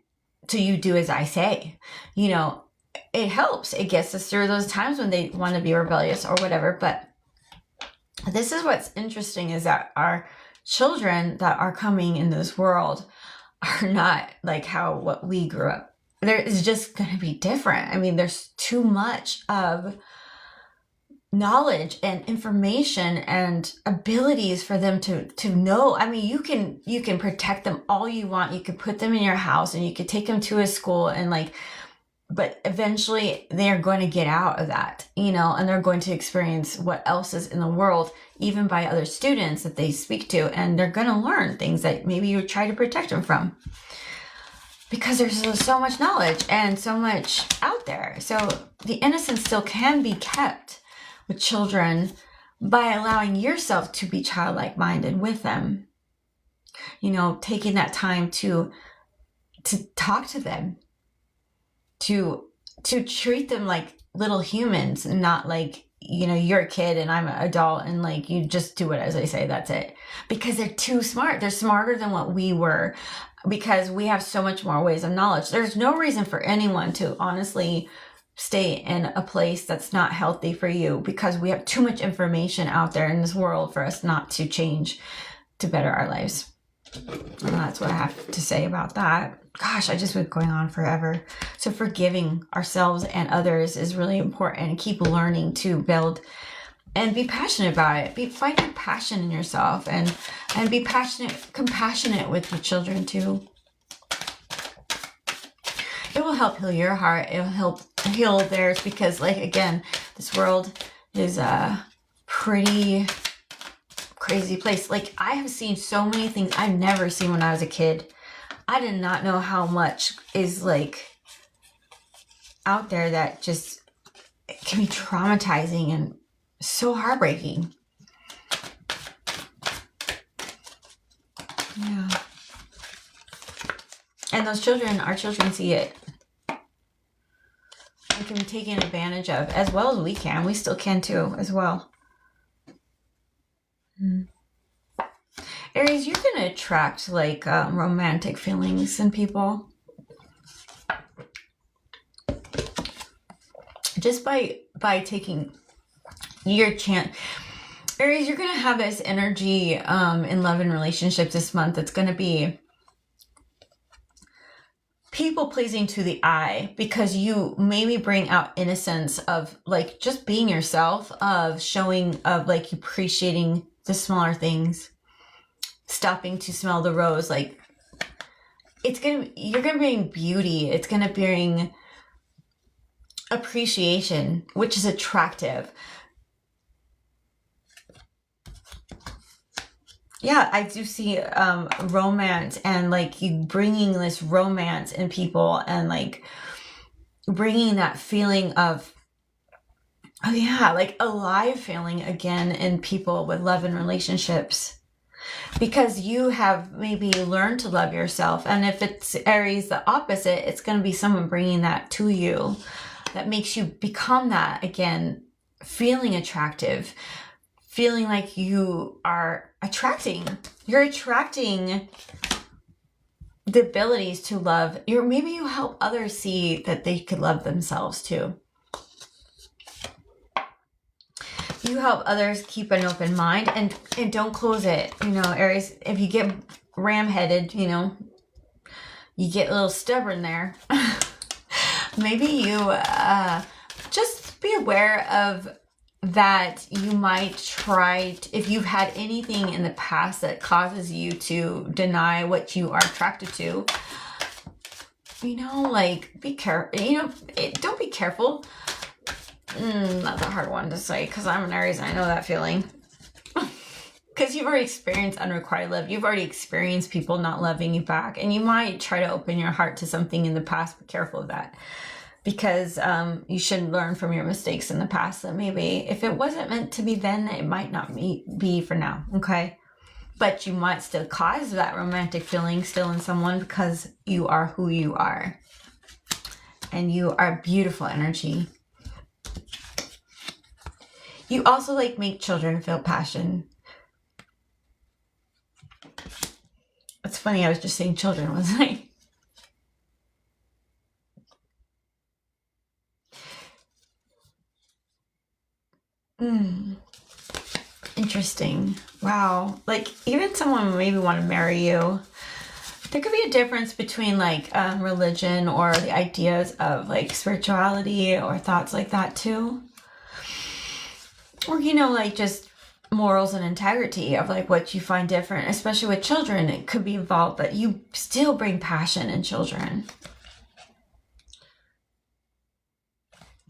so you do as I say. It helps. It gets us through those times when they want to be rebellious or whatever. But this is what's interesting, is that our children that are coming in this world are not like what we grew up. There is just going to be different. I mean, there's too much of knowledge and information and abilities for them to know. I mean, you can protect them all you want. You could put them in your house and you could take them to a school and but eventually they're going to get out of that, and they're going to experience what else is in the world, even by other students that they speak to. And they're going to learn things that maybe you try to protect them from, because there's so much knowledge and so much out there. So the innocence still can be kept with children by allowing yourself to be childlike minded with them, taking that time to talk to them, to treat them like little humans, and not like, you're a kid and I'm an adult and like, you just do it as I say, that's it. Because they're too smart. They're smarter than what we were, because we have so much more ways of knowledge. There's no reason for anyone to honestly stay in a place that's not healthy for you, because we have too much information out there in this world for us not to change to better our lives. And that's what I have to say about that. Gosh, I just been going on forever. So forgiving ourselves and others is really important, and keep learning to build and be passionate about it. Find your passion in yourself and be compassionate with your children too. It will help heal your heart. It will help heal theirs, because again, this world is a pretty crazy place. I have seen so many things I've never seen when I was a kid. I did not know how much is out there that just can be traumatizing and so heartbreaking. Yeah. And our children see it. They can be taken advantage of as well as we can. We still can too, as well. Aries, you're going to attract romantic feelings in people. Just by taking your chance. Aries, you're going to have this energy in love and relationships this month. It's going to be people pleasing to the eye, because you maybe bring out innocence of just being yourself, of showing, of appreciating the smaller things, stopping to smell the rose. You're going to bring beauty. It's going to bring appreciation, which is attractive. Yeah, I do see romance, and you bringing this romance in people, and bringing that feeling of, oh yeah, alive feeling again in people with love and relationships. because you have maybe learned to love yourself. And if it's Aries, the opposite, it's going to be someone bringing that to you that makes you become that again, feeling attractive, feeling like you're attracting the abilities to love. Maybe you help others see that they could love themselves too. You help others keep an open mind and don't close it. Aries, if you get ram-headed, you get a little stubborn there. Maybe you just be aware of that. You might try, if you've had anything in the past that causes you to deny what you are attracted to, be careful. Don't be careful. That's a hard one to say because I'm an Aries and I know that feeling. Because you've already experienced unrequited love. You've already experienced people not loving you back. And you might try to open your heart to something in the past. Be careful of that. Because you should learn from your mistakes in the past. That maybe if it wasn't meant to be then, it might not be for now. Okay? But you might still cause that romantic feeling still in someone because you are who you are. And you are beautiful energy. You also make children feel passion. It's funny, I was just saying children, wasn't I? Interesting. Wow. Even someone maybe want to marry you. There could be a difference between religion or the ideas of spirituality or thoughts like that too. Or, just morals and integrity of what you find different, especially with children. It could be involved, but you still bring passion in children.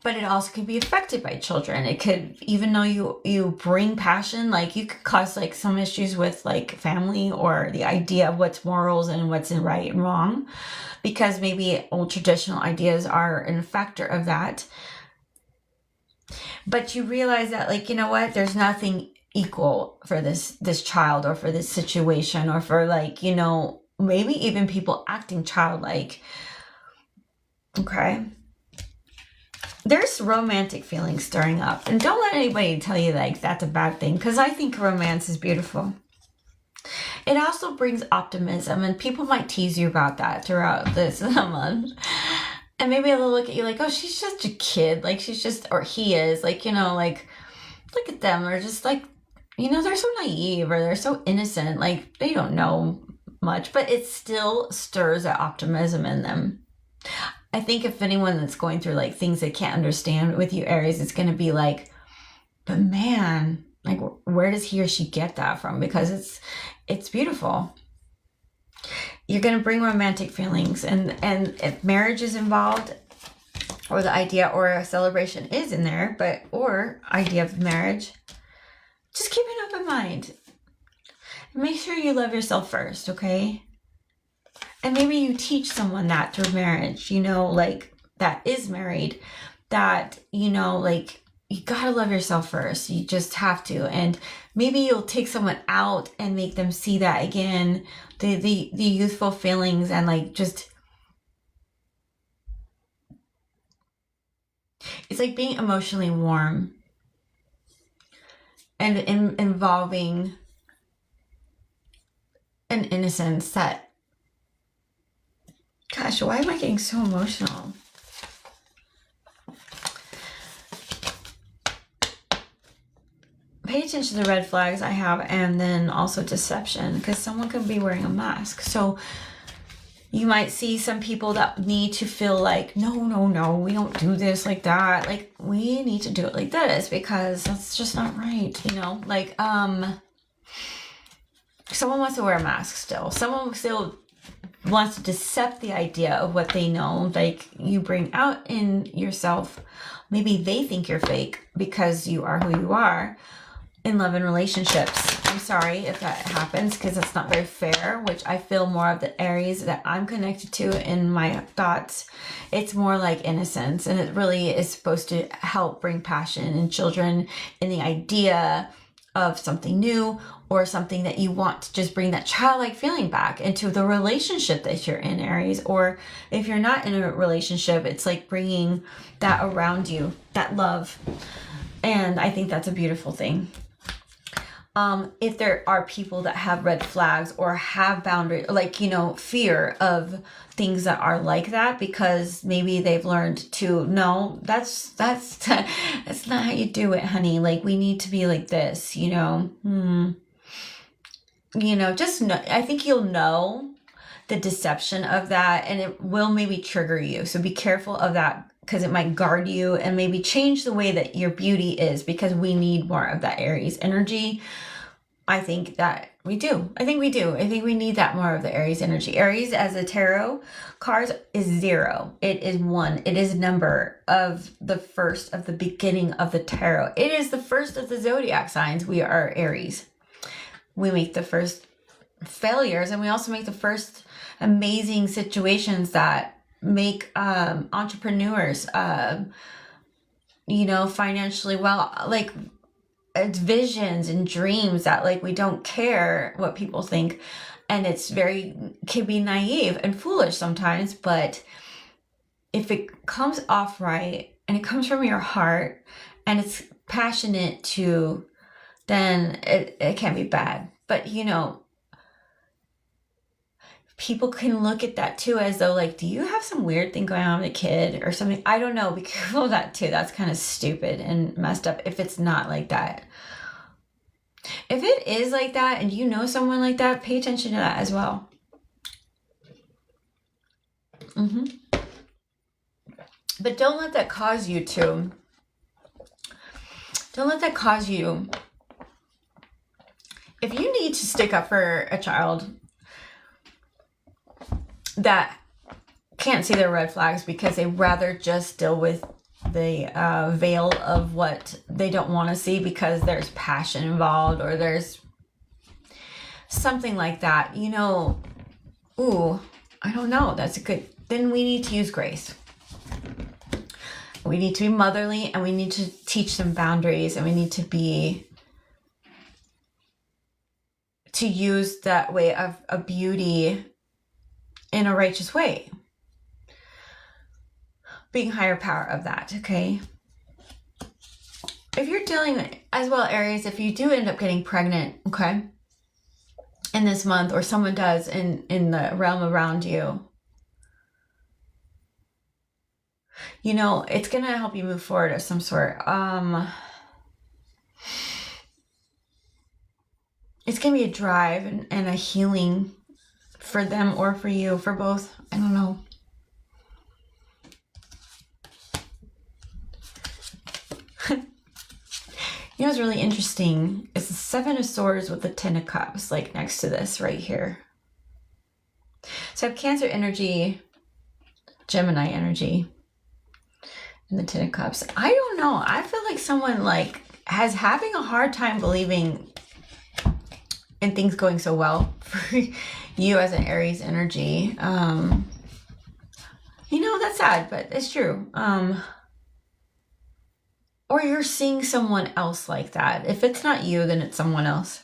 But it also could be affected by children. It could, even though you bring passion, you could cause some issues with family or the idea of what's morals and what's right and wrong, because maybe old traditional ideas are a factor of that. But you realize that there's nothing equal for this child or for this situation or for maybe even people acting childlike. Okay. There's romantic feelings stirring up, and don't let anybody tell you that's a bad thing, because I think romance is beautiful. It also brings optimism, and people might tease you about that throughout this month. And maybe they'll look at you oh, she's just a kid. She's just, or he is, look at them. They're just they're so naive or they're so innocent. They don't know much, but it still stirs that optimism in them. I think if anyone that's going through things they can't understand with you, Aries, it's going to be but man, where does he or she get that from? Because it's beautiful. You're going to bring romantic feelings, and if marriage is involved, or the idea or a celebration is in there, or idea of marriage, just keep an open mind. Make sure you love yourself first, okay? And maybe you teach someone that through marriage, that is married, that, you gotta love yourself first. You just have to. And maybe you'll take someone out and make them see that again, the youthful feelings, and just, it's being emotionally warm and involving an innocence that, gosh, why am I getting so emotional? Pay attention to the red flags I have, and then also deception, because someone could be wearing a mask. So you might see some people that need to feel no, we don't do this like that. We need to do it like this because that's just not right. Someone wants to wear a mask still. Someone still wants to decept the idea of what they know. You bring out in yourself, maybe they think you're fake because you are who you are in love and relationships. I'm sorry if that happens, because that's not very fair, which I feel more of the Aries that I'm connected to in my thoughts. It's more like innocence, and it really is supposed to help bring passion in children, in the idea of something new, or something that you want to just bring that childlike feeling back into the relationship that you're in, Aries. Or if you're not in a relationship, it's like bringing that around you, that love. And I think that's a beautiful thing. If there are people that have red flags or have boundaries, like, you know, fear of things that are like that, because maybe they've learned to, no, that's not how you do it, honey. Like, we need to be like this, you know. You know, just know, I think you'll know the deception of that, and it will maybe trigger you. So be careful of that, because it might guard you and maybe change the way that your beauty is, because we need more of that Aries energy. I think that we do. I think we do. I think we need that more of the Aries energy. Aries as a tarot card is 0. It is 1. It is a number of the first of the beginning of the tarot. It is the first of the zodiac signs. We are Aries. We make the first failures, and we also make the first amazing situations that make entrepreneurs, you know, financially well. Like, it's visions and dreams that, like, we don't care what people think, and it's can be naive and foolish sometimes, but if it comes off right and it comes from your heart and it's passionate too, then it can't be bad. But, you know, people can look at that too as though, like, do you have some weird thing going on with a kid or something? I don't know. Be careful of that too. That's kind of stupid and messed up if it's not like that. If it is like that and you know someone like that, pay attention to that as well. But don't let that cause you to, if you need to stick up for a child that can't see their red flags because they rather just deal with the veil of what they don't want to see because there's passion involved or there's something like that, you know, I don't know, then we need to use grace. We need to be motherly, and we need to teach them boundaries, and we need to use that way of beauty in a righteous way. Being higher power of that, okay? If you're dealing, as well, Aries, if you do end up getting pregnant, okay, in this month, or someone does in the realm around you, you know, it's going to help you move forward of some sort. It's going to be a drive and a healing for them or for you, for both. I don't know. You know what's really interesting is the 7 of Swords with the 10 of Cups, like next to this right here. So I have Cancer energy, Gemini energy, and the 10 of Cups. I don't know. I feel like someone like having a hard time believing in things going so well for you as an Aries energy. You know, that's sad, but it's true. Or you're seeing someone else like that. If it's not you, then it's someone else.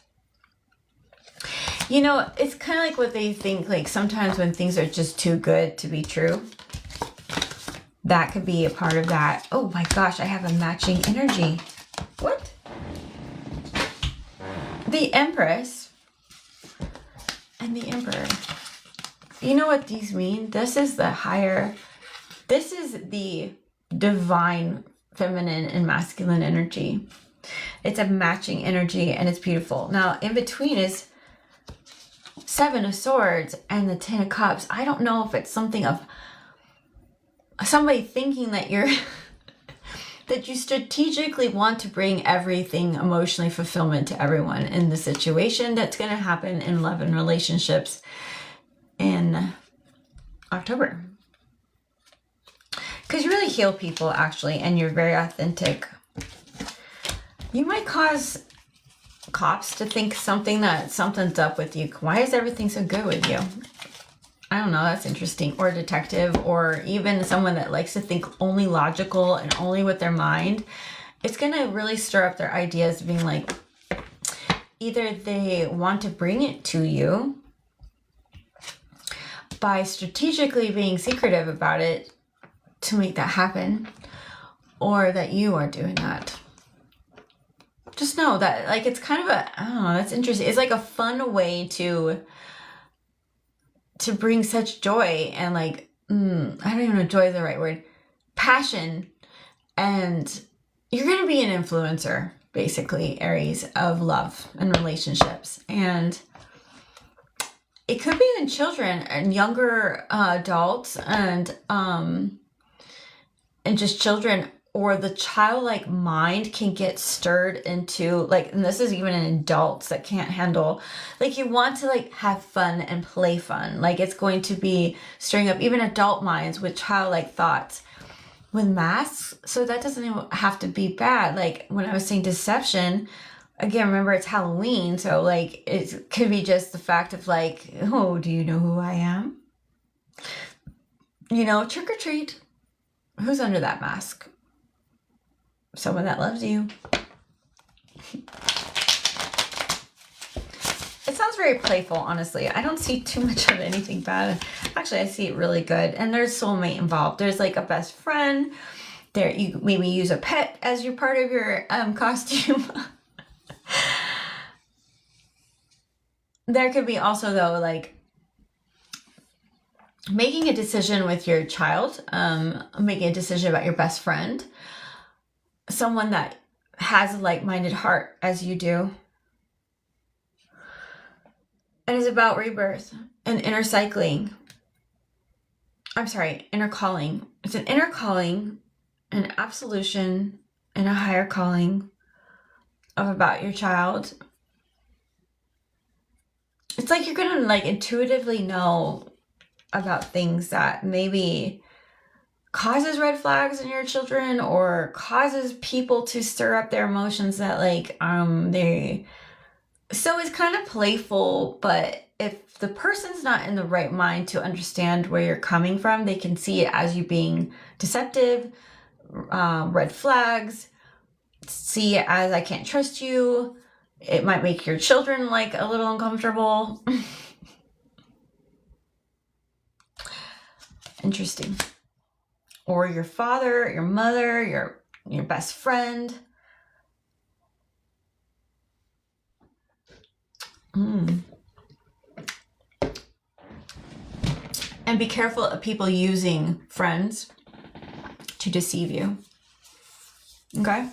You know, it's kind of like what they think, like sometimes when things are just too good to be true. That could be a part of that. Oh my gosh, I have a matching energy. What? The Empress and the Emperor. You know what these mean? This is the divine feminine and masculine energy. It's a matching energy and it's beautiful. Now, in between is 7 of Swords and the 10 of Cups. I don't know if it's something of somebody thinking that you're that you strategically want to bring everything emotionally fulfillment to everyone in the situation. That's going to happen in love and relationships in October. Because you really heal people, actually, and you're very authentic. You might cause cops to think something's up with you. Why is everything so good with you? I don't know, that's interesting. Or a detective, or even someone that likes to think only logical and only with their mind. It's going to really stir up their ideas, being like, either they want to bring it to you by strategically being secretive about it to make that happen, or that you are doing that. Just know that, like, it's kind of that's interesting. It's like a fun way to bring such joy and, like, I don't even know if joy is the right word, passion. And you're going to be an influencer, basically, Aries, of love and relationships. And it could be in children and younger adults and just children, or the childlike mind can get stirred into, like, and this is even in adults that can't handle, like, you want to, like, have fun and play fun. Like, it's going to be stirring up even adult minds with childlike thoughts with masks. So that doesn't even have to be bad. Like, when I was saying deception, again, remember, it's Halloween. So, like, it could be just the fact of, like, oh, do you know who I am? You know, trick or treat. Who's under that mask? Someone that loves you. It sounds very playful, honestly. I don't see too much of anything bad. Actually, I see it really good. And there's soulmate involved. There's, like, a best friend. There, you maybe use a pet as your part of your costume. There could be also, though, like, making a decision with your child, making a decision about your best friend, someone that has a like-minded heart as you do. And it's about rebirth and inner cycling. I'm sorry, inner calling. It's an inner calling, an absolution, and a higher calling of about your child. It's like you're gonna, like, intuitively know about things that maybe causes red flags in your children, or causes people to stir up their emotions that, like, so it's kind of playful, but if the person's not in the right mind to understand where you're coming from, they can see it as you being deceptive, red flags, see it as I can't trust you. It might make your children, like, a little uncomfortable. Interesting. Or your father, your mother, your best friend. And be careful of people using friends to deceive you. Okay?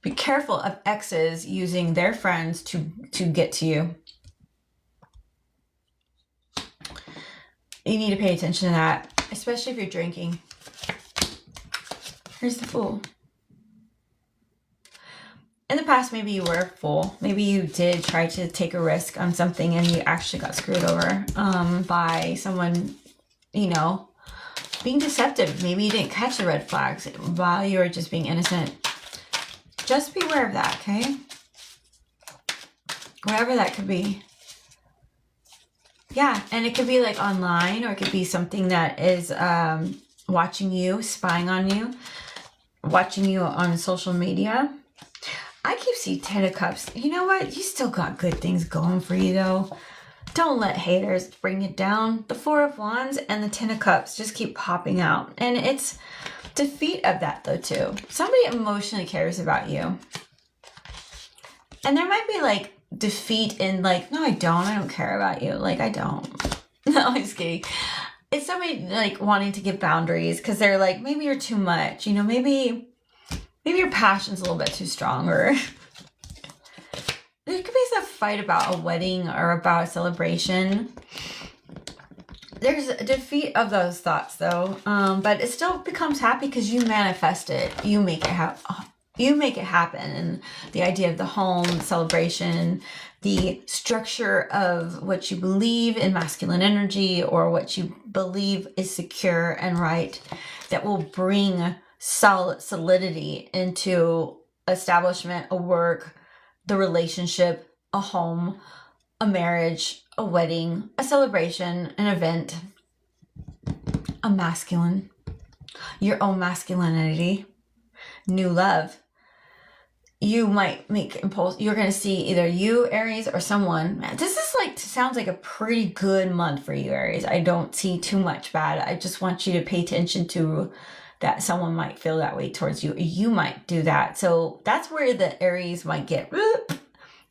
Be careful of exes using their friends to get to you. You need to pay attention to that, especially if you're drinking. Here's the Fool. In the past, maybe you were a fool. Maybe you did try to take a risk on something and you actually got screwed over by someone, you know, being deceptive. Maybe you didn't catch the red flags while you were just being innocent. Just be aware of that, okay? Whatever that could be. Yeah, and it could be, like, online, or it could be something that is watching you, spying on you, watching you on social media. I keep seeing Ten of Cups. You know what? You still got good things going for you, though. Don't let haters bring it down. The Four of Wands and the Ten of Cups just keep popping out. And it's defeat of that, though, too. Somebody emotionally cares about you. And there might be, like, defeat in, like, no, I don't care about you. Like, I don't. No, I'm just kidding. It's somebody, like, wanting to give boundaries because they're like, maybe you're too much. You know, maybe your passion's a little bit too strong, or there could be some fight about a wedding or about a celebration. There's a defeat of those thoughts, though, but it still becomes happy because you manifest it. You make it happen. You make it happen. And the idea of the home celebration, the structure of what you believe in masculine energy, or what you believe is secure and right, that will bring solidity into establishment, a work, the relationship, a home, a marriage, a wedding, a celebration, an event, a masculine, your own masculinity, new love. you might make impulse. You're going to see either you, Aries, or someone. Man, this is like, sounds like a pretty good month for you, Aries. I don't see too much bad. I just want you to pay attention to that someone might feel that way towards you. You might do that. So that's where the Aries might get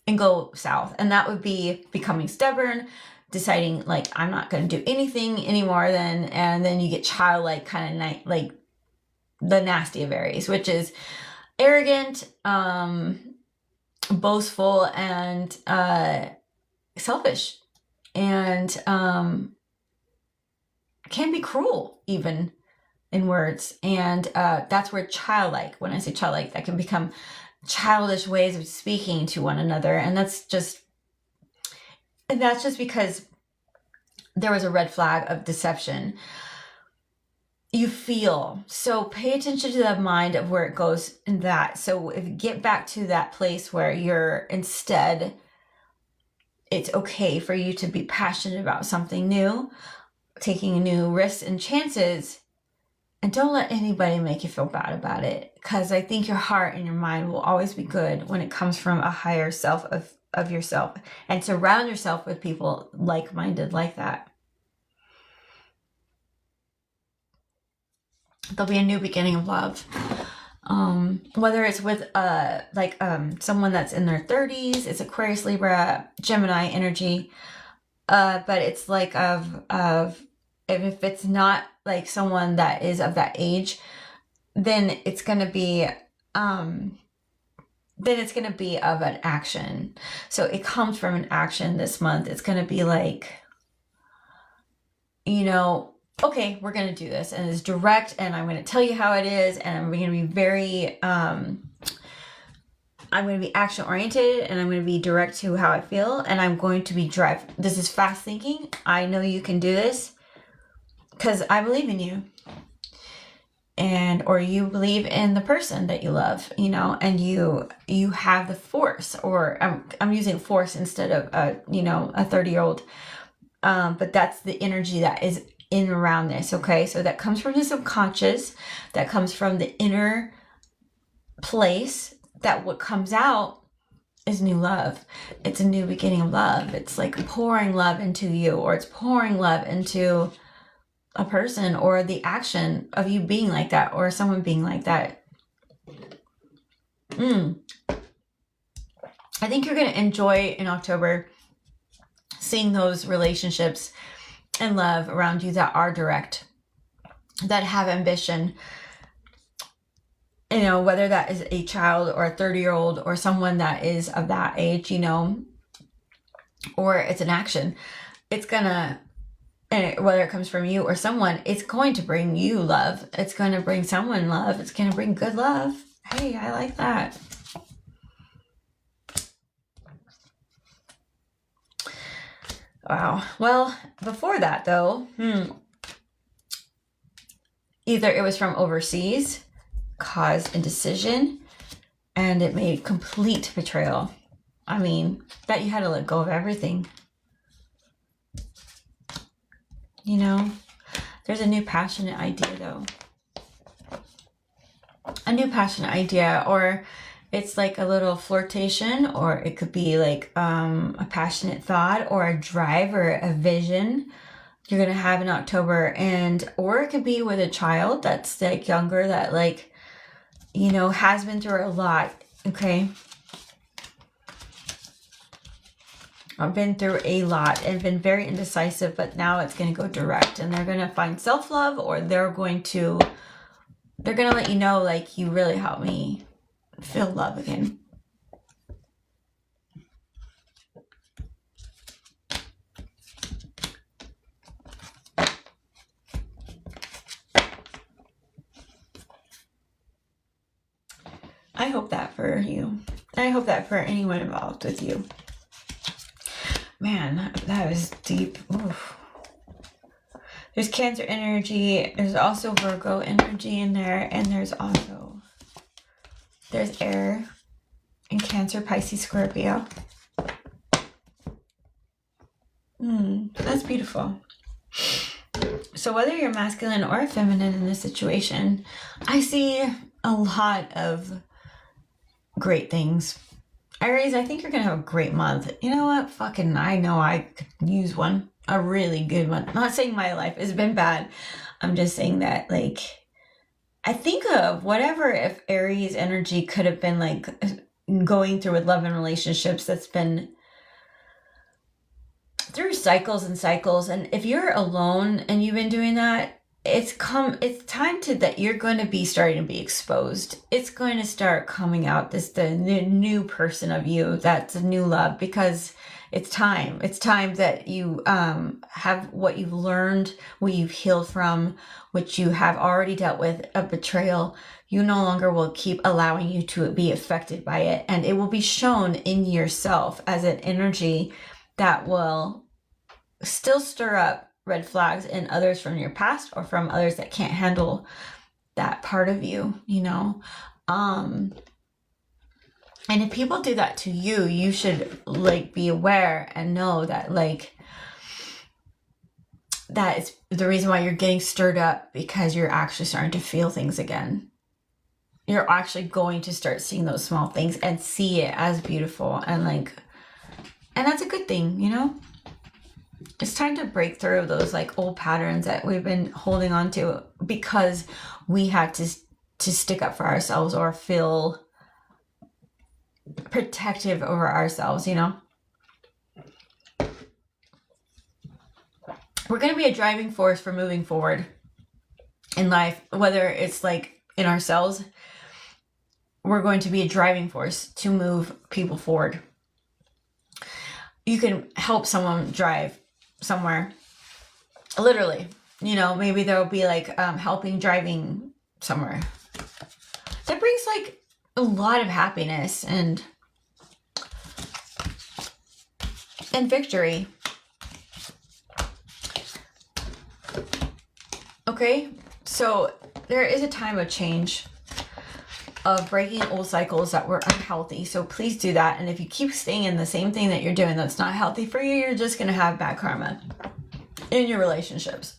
and go south. And that would be becoming stubborn, deciding like, I'm not going to do anything anymore then. And then you get childlike, kind of like the nasty of Aries, which is arrogant, boastful, and selfish, and can be cruel even in words. And that's where childlike, when I say childlike, that can become childish ways of speaking to one another. And that's just because there was a red flag of deception. You feel. So pay attention to the mind of where it goes in that. So if you get back to that place where you're instead, it's okay for you to be passionate about something new, taking new risks and chances, and don't let anybody make you feel bad about it. Because I think your heart and your mind will always be good when it comes from a higher self of yourself, and surround yourself with people like-minded like that. There'll be a new beginning of love. Whether it's with someone that's in their 30s, it's Aquarius, Libra, Gemini energy. But it's like if it's not like someone that is of that age, then it's gonna be of an action. So it comes from an action this month. It's gonna be like, okay, we're going to do this, and it's direct, and I'm going to tell you how it is, and I'm going to be very, I'm going to be action oriented, and I'm going to be direct to how I feel, and I'm going to be this is fast thinking. I know you can do this because I believe in you, or you believe in the person that you love, and you have the force, or I'm using force instead of, a 30-year-old, but that's the energy that is in around this. Okay, so that comes from the subconscious, that comes from the inner place, that what comes out is new love. It's a new beginning of love. It's like pouring love into you, or it's pouring love into a person, or the action of you being like that, or someone being like that. I think you're going to enjoy in October seeing those relationships and love around you that are direct, that have ambition, whether that is a child or a 30-year-old or someone that is of that age, or it's an action. It's gonna, and whether it comes from you or someone, it's going to bring you love. It's going to bring someone love. It's going to bring good love. Hey, I like that. Wow. Well, before that though, either it was from overseas, caused indecision, and it made complete betrayal. I mean, that you had to let go of everything. There's a new passionate idea though. A new passionate idea, or it's like a little flirtation, or it could be like a passionate thought, or a drive, or a vision you're going to have in October. Or it could be with a child that's like younger, that like, has been through a lot. Okay. I've been through a lot and been very indecisive, but now it's going to go direct, and they're going to find self-love, or they're going to let you know, like, you really helped me feel love again. I hope that for you. I hope that for anyone involved with you. Man, that was deep. Oof. There's Cancer energy. There's also Virgo energy in there. And there's air in Cancer, Pisces, Scorpio. That's beautiful. So whether you're masculine or feminine in this situation, I see a lot of great things. Aries, I think you're going to have a great month. You know what? Fucking, I know I could use one. A really good one. Not saying my life has been bad. I'm just saying that, like, I think of whatever if Aries energy could have been, like, going through with love and relationships that's been through cycles and cycles. And if you're alone and you've been doing that, it's time to that you're going to be starting to be exposed. It's going to start coming out, the new person of you, that's a new love, because it's time that you have what you've learned, what you've healed from, which you have already dealt with, a betrayal. You no longer will keep allowing you to be affected by it, and it will be shown in yourself as an energy that will still stir up red flags in others from your past or from others that can't handle that part of you, you know? And if people do that to you, you should, like, be aware and know that, like, that is the reason why you're getting stirred up, because you're actually starting to feel things again. You're actually going to start seeing those small things and see it as beautiful, and, like, and that's a good thing, you know? It's time to break through those, like, old patterns that we've been holding on to because we had to stick up for ourselves or feel protective over ourselves, you know? We're going to be a driving force for moving forward in life, whether it's, like, in ourselves. We're going to be a driving force to move people forward. You can help someone drive somewhere, literally, you know, maybe there'll be, like, helping driving somewhere. That brings, like, a lot of happiness and victory. Okay, so there is a time of change, of breaking old cycles that were unhealthy. So please do that. And if you keep staying in the same thing that you're doing that's not healthy for you, you're just going to have bad karma in your relationships.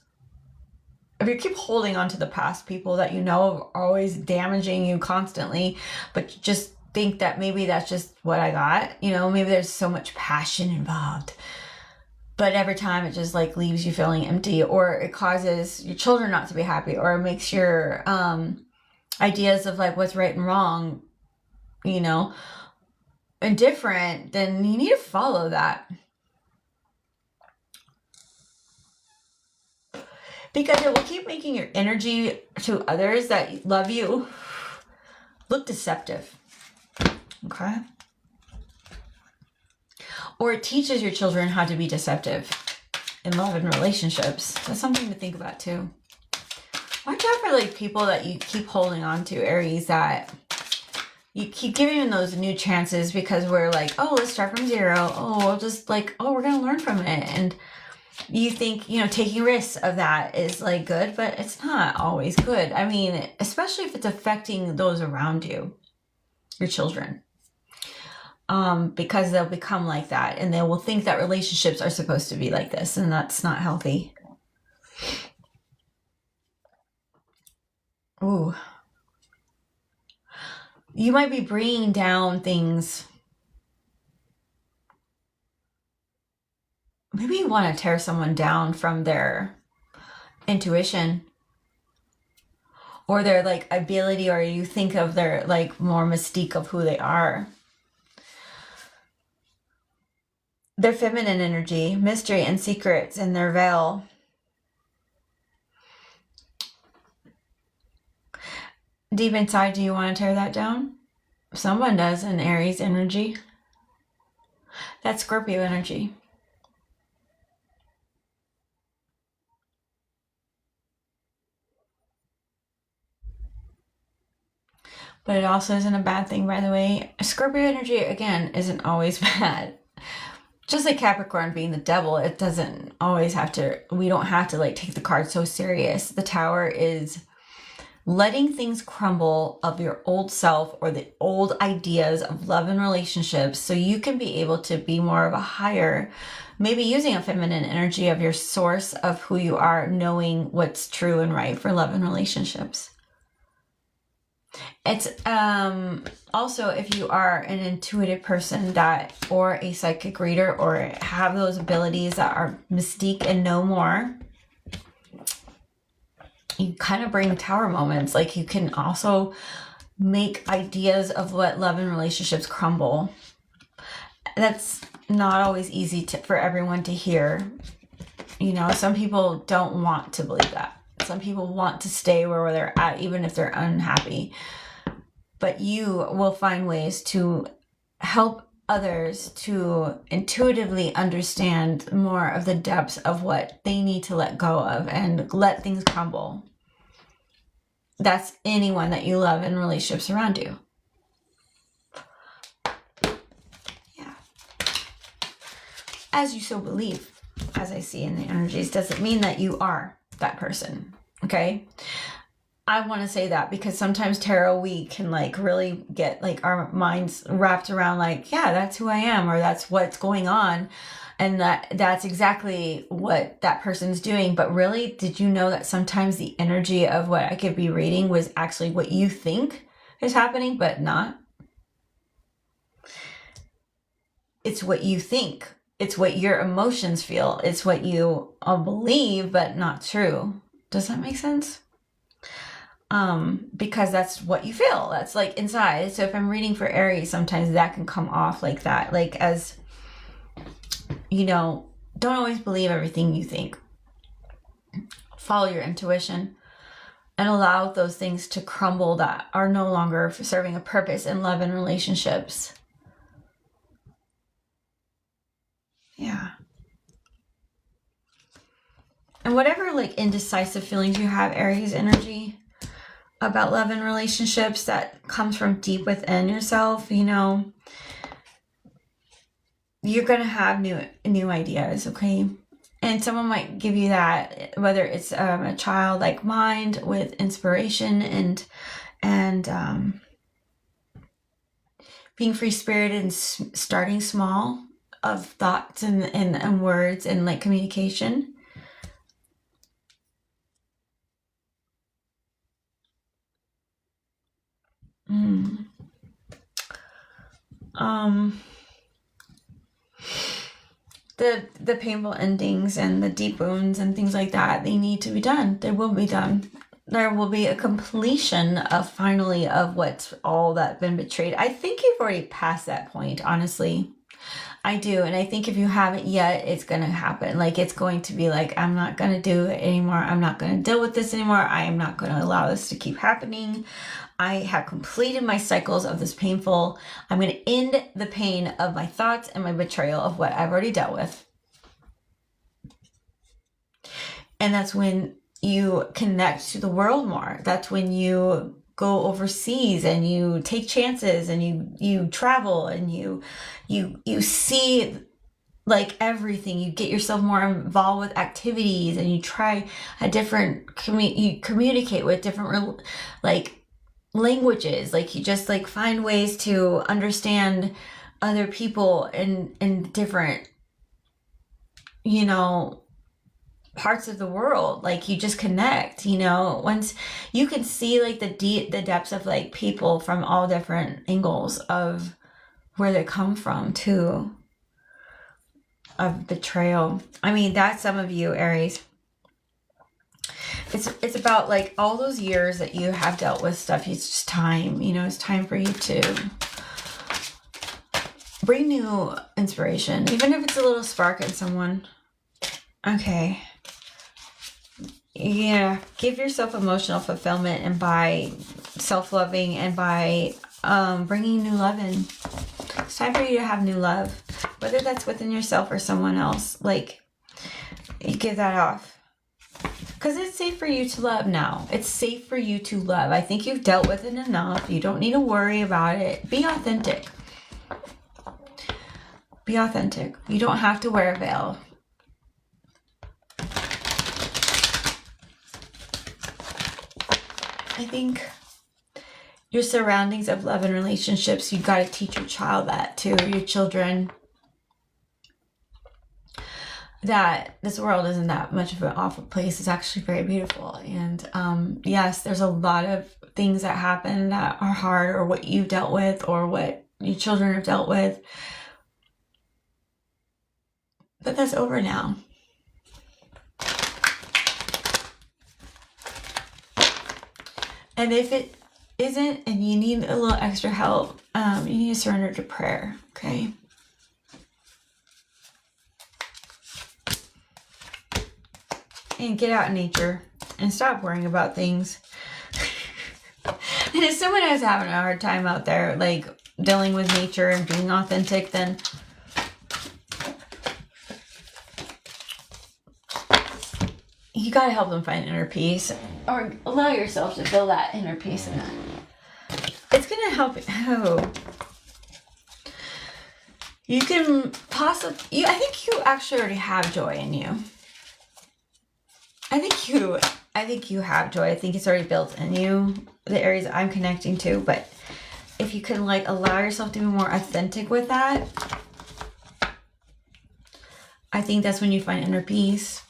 If you keep holding on to the past people that you know are always damaging you constantly, but you just think that maybe that's just what I got, you know, maybe there's so much passion involved, but every time it just, like, leaves you feeling empty, or it causes your children not to be happy, or it makes your ideas of, like, what's right and wrong, you know, indifferent, then you need to follow that. Because it will keep making your energy to others that love you look deceptive. Okay? Or it teaches your children how to be deceptive in love and relationships. That's something to think about too. Watch out for, like, people that you keep holding on to, Aries, that you keep giving them those new chances because we're like, oh, let's start from zero. Oh, we'll just, like, oh, we're going to learn from it. And you think, you know, taking risks of that is, like, good, but it's not always good. I mean, especially if it's affecting those around you, your children. Because they'll become like that, and they will think that relationships are supposed to be like this, and that's not healthy. Ooh. You might be bringing down things. Maybe you want to tear someone down from their intuition or their, like, ability, or you think of their, like, more mystique of who they are. Their feminine energy, mystery and secrets in their veil. Deep inside, do you want to tear that down? Someone does in Aries energy. That's Scorpio energy. But it also isn't a bad thing, by the way. Scorpio energy, again, isn't always bad. Just like Capricorn being the devil, it doesn't always have to, we don't have to, like, take the card so serious. The Tower is letting things crumble of your old self or the old ideas of love and relationships so you can be able to be more of a higher, maybe using a feminine energy of your source of who you are, knowing what's true and right for love and relationships. It's also, if you are an intuitive person or a psychic reader, or have those abilities that are mystique and know more, you kind of bring tower moments. Like, you can also make ideas of what love and relationships crumble. That's not always easy for everyone to hear. You know, some people don't want to believe that. Some people want to stay where they're at, even if they're unhappy. But you will find ways to help others to intuitively understand more of the depths of what they need to let go of and let things crumble. That's anyone that you love in relationships around you. Yeah. As you so believe, as I see in the energies, doesn't mean that you are that person. Okay? I want to say that because sometimes tarot, we can like really get like our minds wrapped around like, yeah, that's who I am, or that's what's going on. And that's exactly what that person's doing. But really, did you know that sometimes the energy of what I could be reading was actually what you think is happening, but not? It's what you think. It's what your emotions feel. It's what you believe, but not true. Does that make sense? Because that's what you feel. That's like inside. So if I'm reading for Aries, sometimes that can come off like that. Like, as, you know, don't always believe everything you think. Follow your intuition and allow those things to crumble that are no longer serving a purpose in love and relationships. Yeah. And whatever like indecisive feelings you have, Aries energy, about love and relationships that comes from deep within yourself, you know, you're going to have new ideas, okay? And someone might give you that, whether it's a childlike mind with inspiration and being free-spirited and starting small of thoughts and words and like communication. The painful endings and the deep wounds and things like that, they need to be done. They will be done. There will be a completion of finally of what's all that been betrayed. I think you've already passed that point, honestly. I do. And I think if you haven't yet, it's going to happen. Like, it's going to be like, I'm not going to do it anymore. I'm not going to deal with this anymore. I am not going to allow this to keep happening. I have completed my cycles of this painful. I'm going to end the pain of my thoughts and my betrayal of what I've already dealt with. And that's when you connect to the world more. That's when you go overseas and you take chances and you travel and you see like everything. You get yourself more involved with activities and you try a different, you communicate with different like languages. Like, you just like find ways to understand other people in different, you know, parts of the world. Like, you just connect, you know, once you can see like the depths of like people from all different angles of where they come from too, of betrayal. I mean, that's some of you, Aries. It's about like all those years that you have dealt with stuff. It's just time, you know, it's time for you to bring new inspiration, even if it's a little spark in someone. Okay. Yeah, give yourself emotional fulfillment, and by self-loving and by bringing new love in. It's time for you to have new love, whether that's within yourself or someone else. Like, you give that off. Because it's safe for you to love now. It's safe for you to love. I think you've dealt with it enough. You don't need to worry about it. Be authentic. Be authentic. You don't have to wear a veil. I think your surroundings of love and relationships, you've got to teach your child that too, your children. that this world isn't that much of an awful place. It's actually very beautiful. And yes, there's a lot of things that happen that are hard, or what you've dealt with, or what your children have dealt with. But that's over now. And if it isn't, and you need a little extra help, you need to surrender to prayer, okay? And get out in nature and stop worrying about things. And if someone is having a hard time out there, like dealing with nature and being authentic, then you gotta help them find inner peace, or allow yourself to feel that inner peace in that. It's gonna help. Oh, you can possibly. I think you actually already have joy in you. I think you have joy. I think it's already built in you, the areas I'm connecting to. But if you can like allow yourself to be more authentic with that, I think that's when you find inner peace.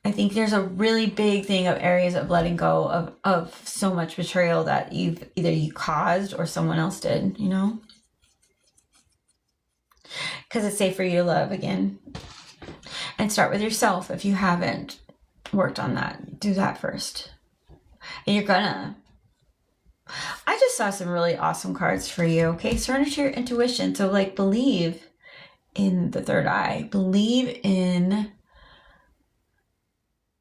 I think there's a really big thing of areas of letting go of so much betrayal that either you caused or someone else did, you know? Because it's safe for you to love again. And start with yourself if you haven't worked on that. Do that first. And you're gonna. I just saw some really awesome cards for you, okay? Surrender to your intuition. So, like, believe in the third eye. Believe in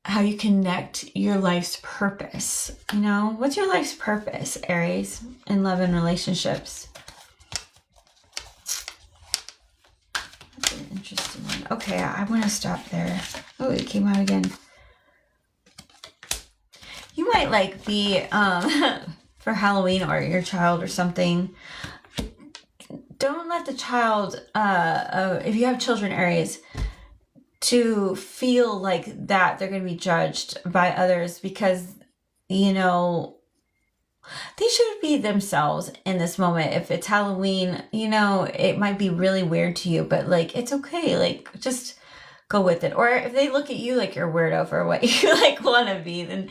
how you connect your life's purpose. You know, what's your life's purpose, Aries, in love and relationships? That's an interesting one. Okay, I want to stop there. Oh, it came out again. You might like be for Halloween, or your child or something. Don't let the child, if you have children, Aries, to feel like that they're going to be judged by others, because, you know, they should be themselves in this moment. If it's Halloween, you know, it might be really weird to you, but like, it's okay. Like, just go with it. Or if they look at you like you're a weirdo for what you like want to be, then,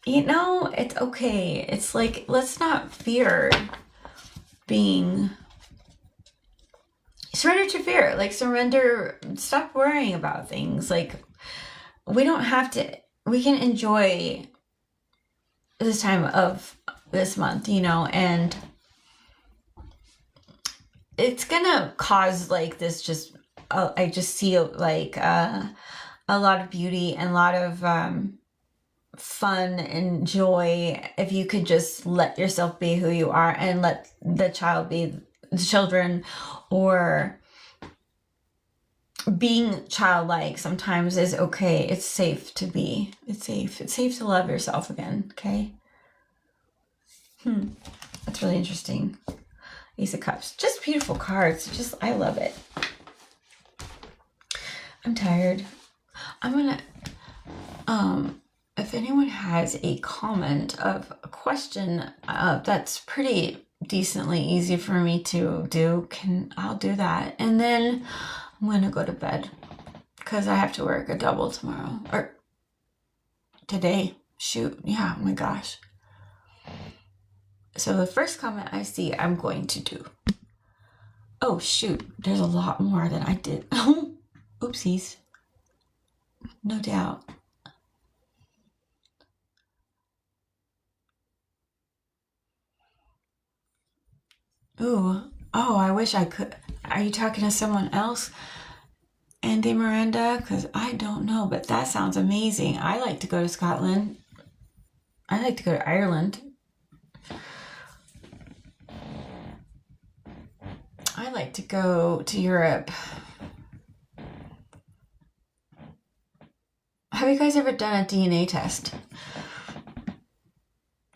you know, it's okay. It's like, let's not fear being... Surrender to fear. Like, surrender, stop worrying about things. Like, we don't have to, we can enjoy this time of this month, you know, and it's gonna cause like this just, I just see like a lot of beauty and a lot of fun and joy if you could just let yourself be who you are, and let the child be the children, or being childlike sometimes is okay. It's safe to be. It's safe. It's safe to love yourself again. Okay. That's really interesting. Ace of Cups. Just beautiful cards. Just, I love it. I'm tired. I'm gonna, if anyone has a comment of a question that's pretty decently easy for me to do, I'll do that. And then I'm gonna go to bed because I have to work a double tomorrow, or today. Shoot, yeah, oh my gosh. So the first comment I see, I'm going to do. Oh shoot, there's a lot more than I did. Oopsies. No doubt. Ooh, oh, I wish I could. Are you talking to someone else, Andy Miranda? Because I don't know, but that sounds amazing. I like to go to Scotland. I like to go to Ireland. I like to go to Europe. Have you guys ever done a DNA test?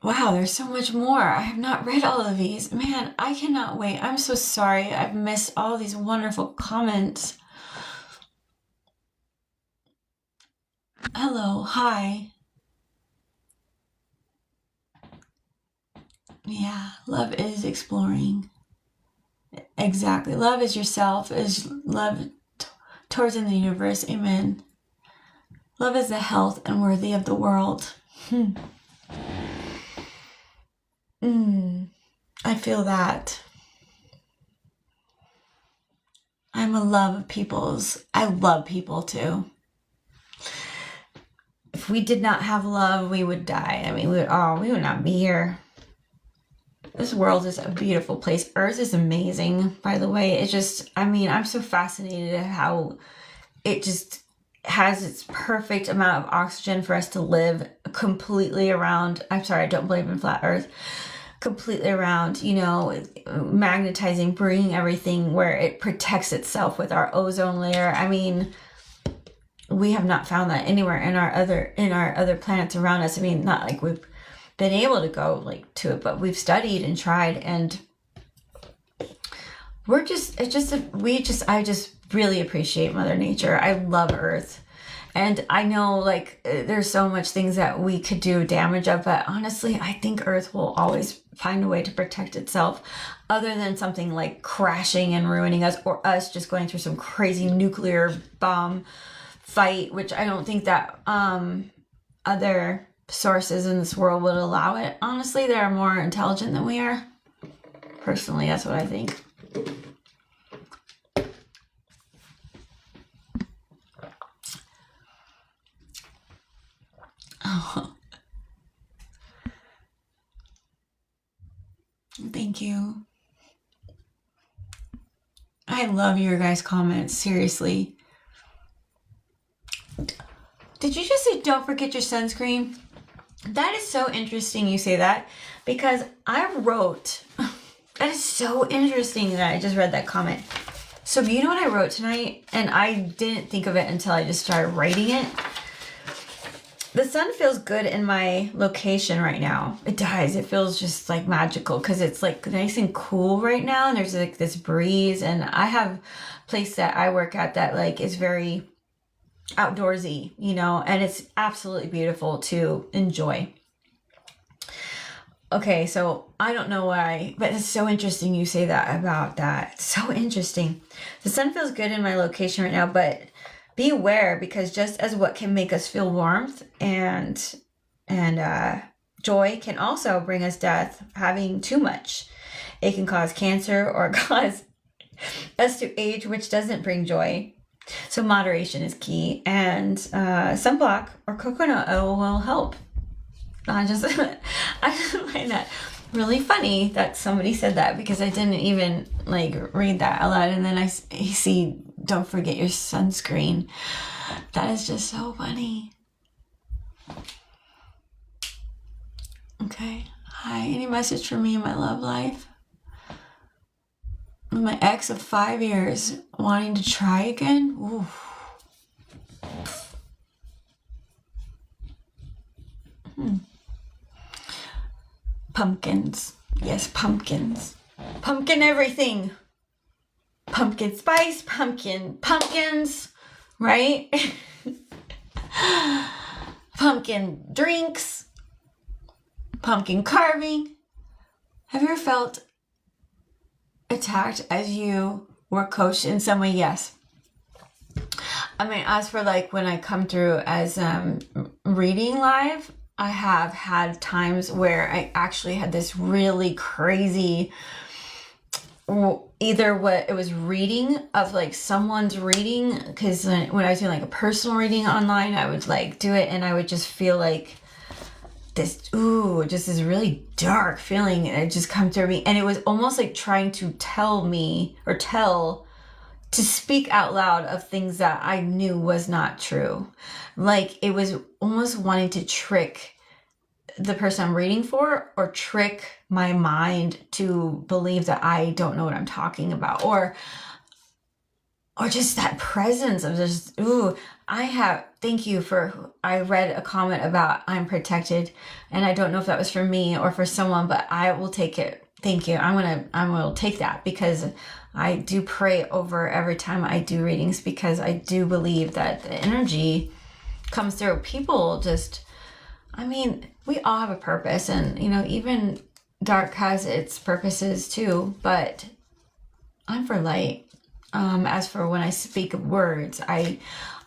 Wow, there's so much more. I have not read all of these. Man, I cannot wait. I'm so sorry. I've missed all these wonderful comments. Hello, hi. Yeah, love is exploring. Exactly. Love is yourself. Is love towards in the universe. Amen. Love is the health and worthy of the world. I feel that. I'm a love of people's. I love people too. If we did not have love, we would die. I mean, we would not be here. This world is a beautiful place. Earth is amazing, by the way. It's just, I mean, I'm so fascinated at how it just has its perfect amount of oxygen for us to live completely around. I'm sorry, I don't believe in flat Earth. Completely around, you know, magnetizing, bringing everything where it protects itself with our ozone layer. I mean, we have not found that anywhere in our other planets around us. I mean, not like we've been able to go like to it, but we've studied and tried, and I just really appreciate Mother Nature. I love Earth. And I know, like, there's so much things that we could do damage of, but honestly, I think Earth will always find a way to protect itself, other than something like crashing and ruining us, or us just going through some crazy nuclear bomb fight, which I don't think that other sources in this world would allow it. Honestly, they're more intelligent than we are. Personally, that's what I think. Oh. Thank you. I love your guys' comments, seriously. Did you just say don't forget your sunscreen? That is so interesting you say that, because I wrote, that is so interesting that I just read that comment. So you know what I wrote tonight? And I didn't think of it until I just started writing it. The sun feels good in my location right now. It does. It feels just like magical because it's like nice and cool right now. And there's like this breeze. And I have a place that I work at that like is very outdoorsy, you know, and it's absolutely beautiful to enjoy. Okay, so I don't know why, but it's so interesting you say that about that. It's so interesting. The sun feels good in my location right now, but be aware, because just as what can make us feel warmth and joy can also bring us death, having too much. It can cause cancer or cause us to age, which doesn't bring joy. So moderation is key, and sunblock or coconut oil will help. I just find that really funny that somebody said that, because I didn't even like read that out loud, and then I see don't forget your sunscreen. That is just so funny. Okay. Hi. Any message for me in my love life? My ex of 5 years wanting to try again. Ooh. Pumpkins. Yes, pumpkins. Pumpkin everything. Pumpkin spice, pumpkins, right? Pumpkin drinks, pumpkin carving. Have you ever felt attacked as you were coached in some way? Yes. I mean, as for like when I come through as reading live, I have had times where I actually had this really crazy, either what it was reading of like someone's reading, because when I was doing like a personal reading online, I would like do it and I would just feel like this, just this really dark feeling, and it just come through me, and it was almost like trying to tell me or to speak out loud of things that I knew was not true. Like it was almost wanting to trick the person I'm reading for, or trick my mind to believe that I don't know what I'm talking about, or just that presence of just, thank you for, I read a comment about I'm protected, and I don't know if that was for me or for someone, but I will take it. Thank you. I will take that, because I do pray over every time I do readings, because I do believe that the energy comes through. People just, I mean, we all have a purpose, and, you know, even dark has its purposes too, but I'm for light. As for when I speak of words, I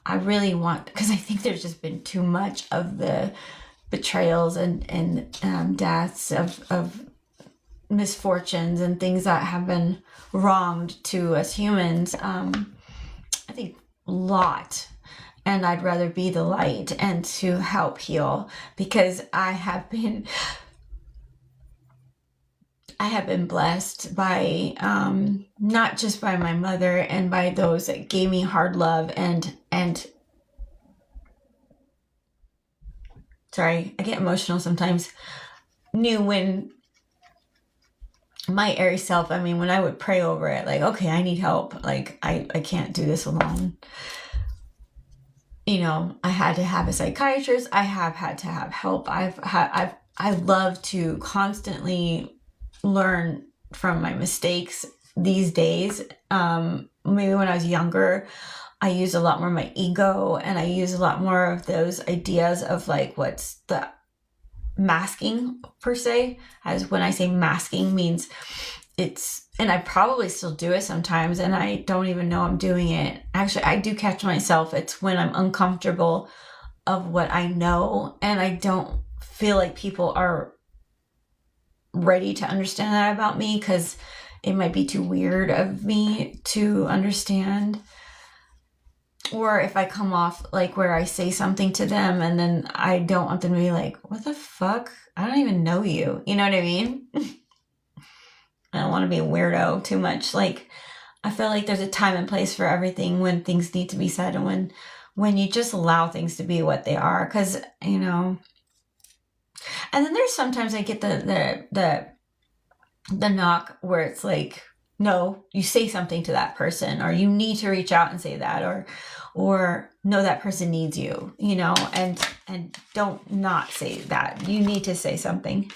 really want, because I think there's just been too much of the betrayals and deaths of misfortunes and things that have been wronged to us humans. I think a lot. And I'd rather be the light and to help heal, because I have been blessed by not just by my mother and by those that gave me hard love and sorry, I get emotional sometimes. Knew when my Aries self, I mean, when I would pray over it, like, okay, I need help. Like, I can't do this alone. You know, I had to have a psychiatrist. I have had to have help. I love to constantly learn from my mistakes these days. Maybe when I was younger, I used a lot more my ego, and I use a lot more of those ideas of like, what's the masking per se, as when I say masking means it's, and I probably still do it sometimes and I don't even know I'm doing it. Actually, I do catch myself. It's when I'm uncomfortable of what I know and I don't feel like people are ready to understand that about me, because it might be too weird of me to understand. Or if I come off like where I say something to them and then I don't want them to be like, what the fuck? I don't even know you. You know what I mean? I don't want to be a weirdo too much. Like, I feel like there's a time and place for everything when things need to be said, and when you just allow things to be what they are. Because, you know, and then there's sometimes I get the knock where it's like, no, you say something to that person, or you need to reach out and say that, or no, that person needs you, you know, and don't not say that. You need to say something.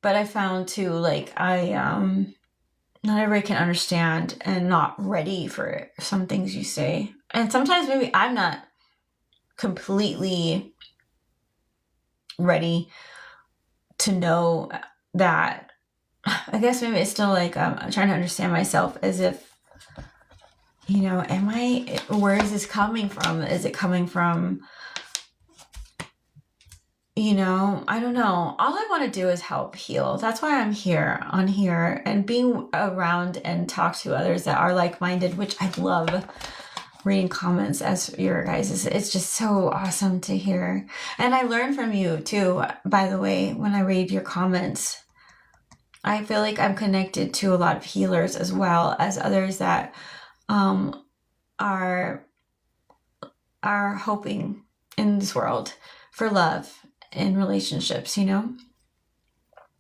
But I found too, like, not everybody can understand and not ready for some things you say. And sometimes maybe I'm not completely ready to know that. I guess maybe it's still like I'm trying to understand myself, as if, you know, where is this coming from? Is it coming from, you know, I don't know. All I want to do is help heal. That's why I'm on here and being around and talk to others that are like-minded, which I love reading comments as your guys. It's just so awesome to hear. And I learn from you too, by the way, when I read your comments. I feel like I'm connected to a lot of healers as well as others that are hoping in this world for love in relationships, you know.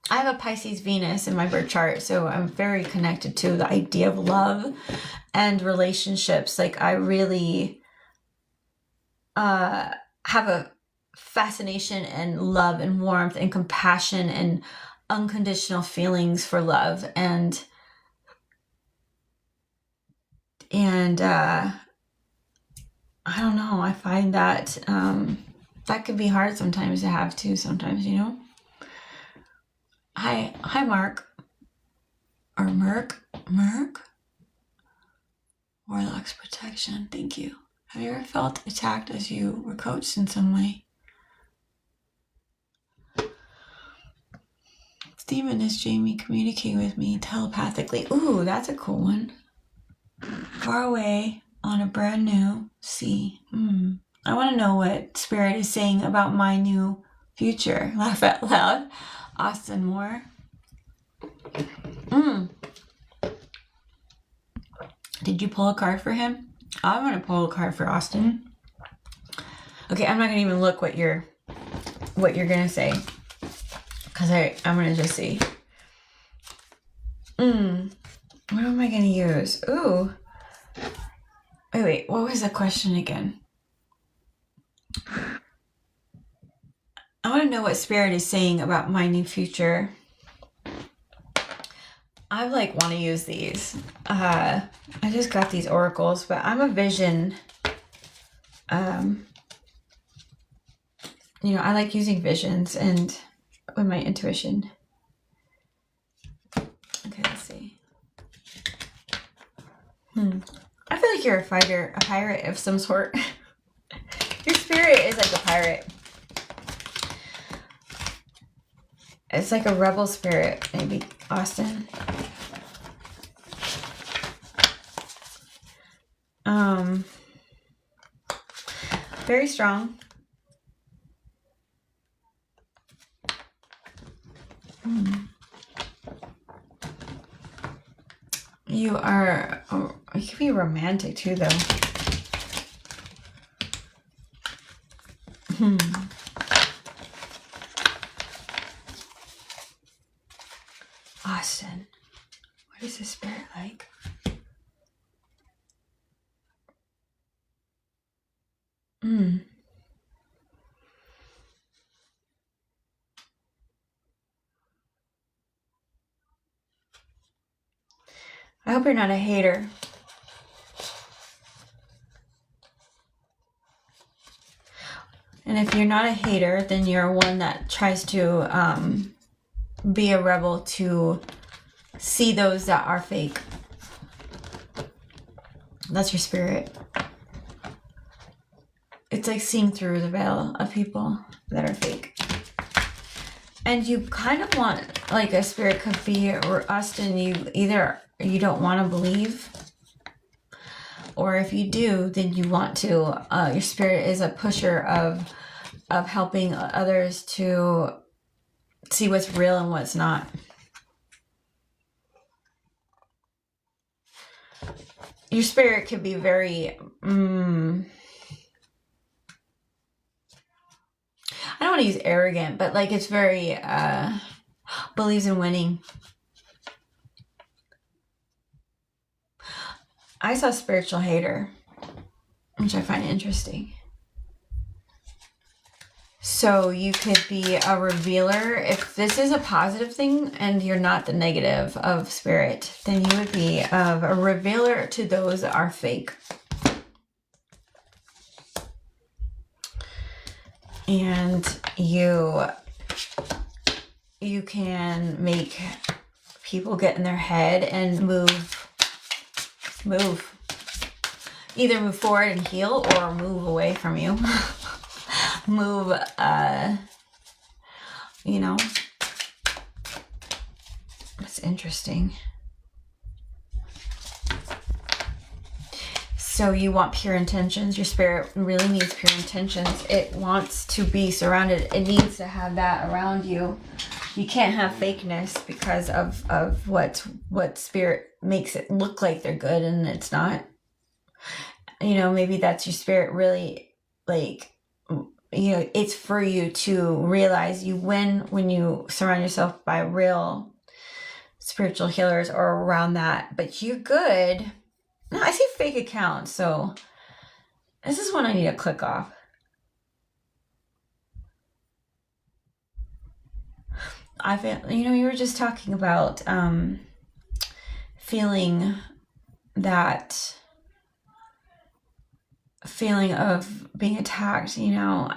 I have a Pisces Venus in my birth chart, so I'm very connected to the idea of love and relationships. Like, I really have a fascination and love and warmth and compassion and unconditional feelings for love, and I don't know, I find that that could be hard sometimes to have too, sometimes, you know. Hi Mark, or Merc Warlock's protection, thank you. Have you ever felt attacked as you were coached in some way? Stephen, is Jamie communicating with me telepathically? Ooh, that's a cool one. Far away on a brand new sea. I want to know what Spirit is saying about my new future. Laugh out loud. Austin Moore. Did you pull a card for him? I'm going to pull a card for Austin. Okay, I'm not going to even look what you're going to say, because I'm going to just see. What am I going to use? Ooh. Wait, what was the question again? I want to know what Spirit is saying about my new future. I want to use these. I just got these oracles, but I'm a vision. You know, I like using visions and with my intuition. Okay, let's see. I feel like you're a fighter, a pirate of some sort. Your spirit is like a pirate. It's like a rebel spirit, maybe, Austin. Very strong. You are, you can be romantic too, though. Austin, what is this spirit like? I hope you're not a hater. And if you're not a hater, then you're one that tries to be a rebel to see those that are fake. That's your spirit. It's like seeing through the veil of people that are fake. And you kind of want, like, a spirit could be, or Austin, you don't want to believe, or if you do, then you want to, your spirit is a pusher of helping others to see what's real and what's not. Your spirit could be very, I don't want to use arrogant, but like it's very, believes in winning. I saw spiritual hater, which I find interesting. So you could be a revealer. If this is a positive thing and you're not the negative of spirit, then you would be a revealer to those that are fake. And you can make people get in their head and move. Either move forward and heal or move away from you. Move, you know. That's interesting. So you want pure intentions. Your spirit really needs pure intentions. It wants to be surrounded. It needs to have that around you. You can't have fakeness because of what spirit makes it look like they're good and it's not. You know, maybe that's your spirit really, like, you know, it's for you to realize you win when you surround yourself by real spiritual healers or around that. But you're good. No, I see fake accounts, so this is one I need to click off. I feel, you know, you were just talking about feeling that feeling of being attacked, you know,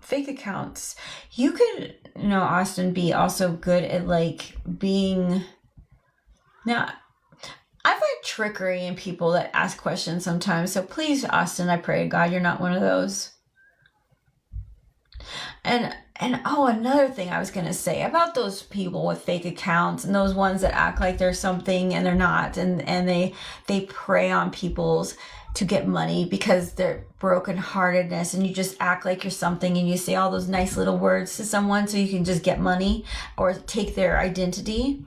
fake accounts. You could, you know, Austin, be also good at like being, now I find trickery in people that ask questions sometimes. So please, Austin, I pray to God you're not one of those. And oh, another thing I was going to say about those people with fake accounts and those ones that act like they're something and they're not, and they prey on people's to get money because they're brokenheartedness, and you just act like you're something and you say all those nice little words to someone so you can just get money or take their identity.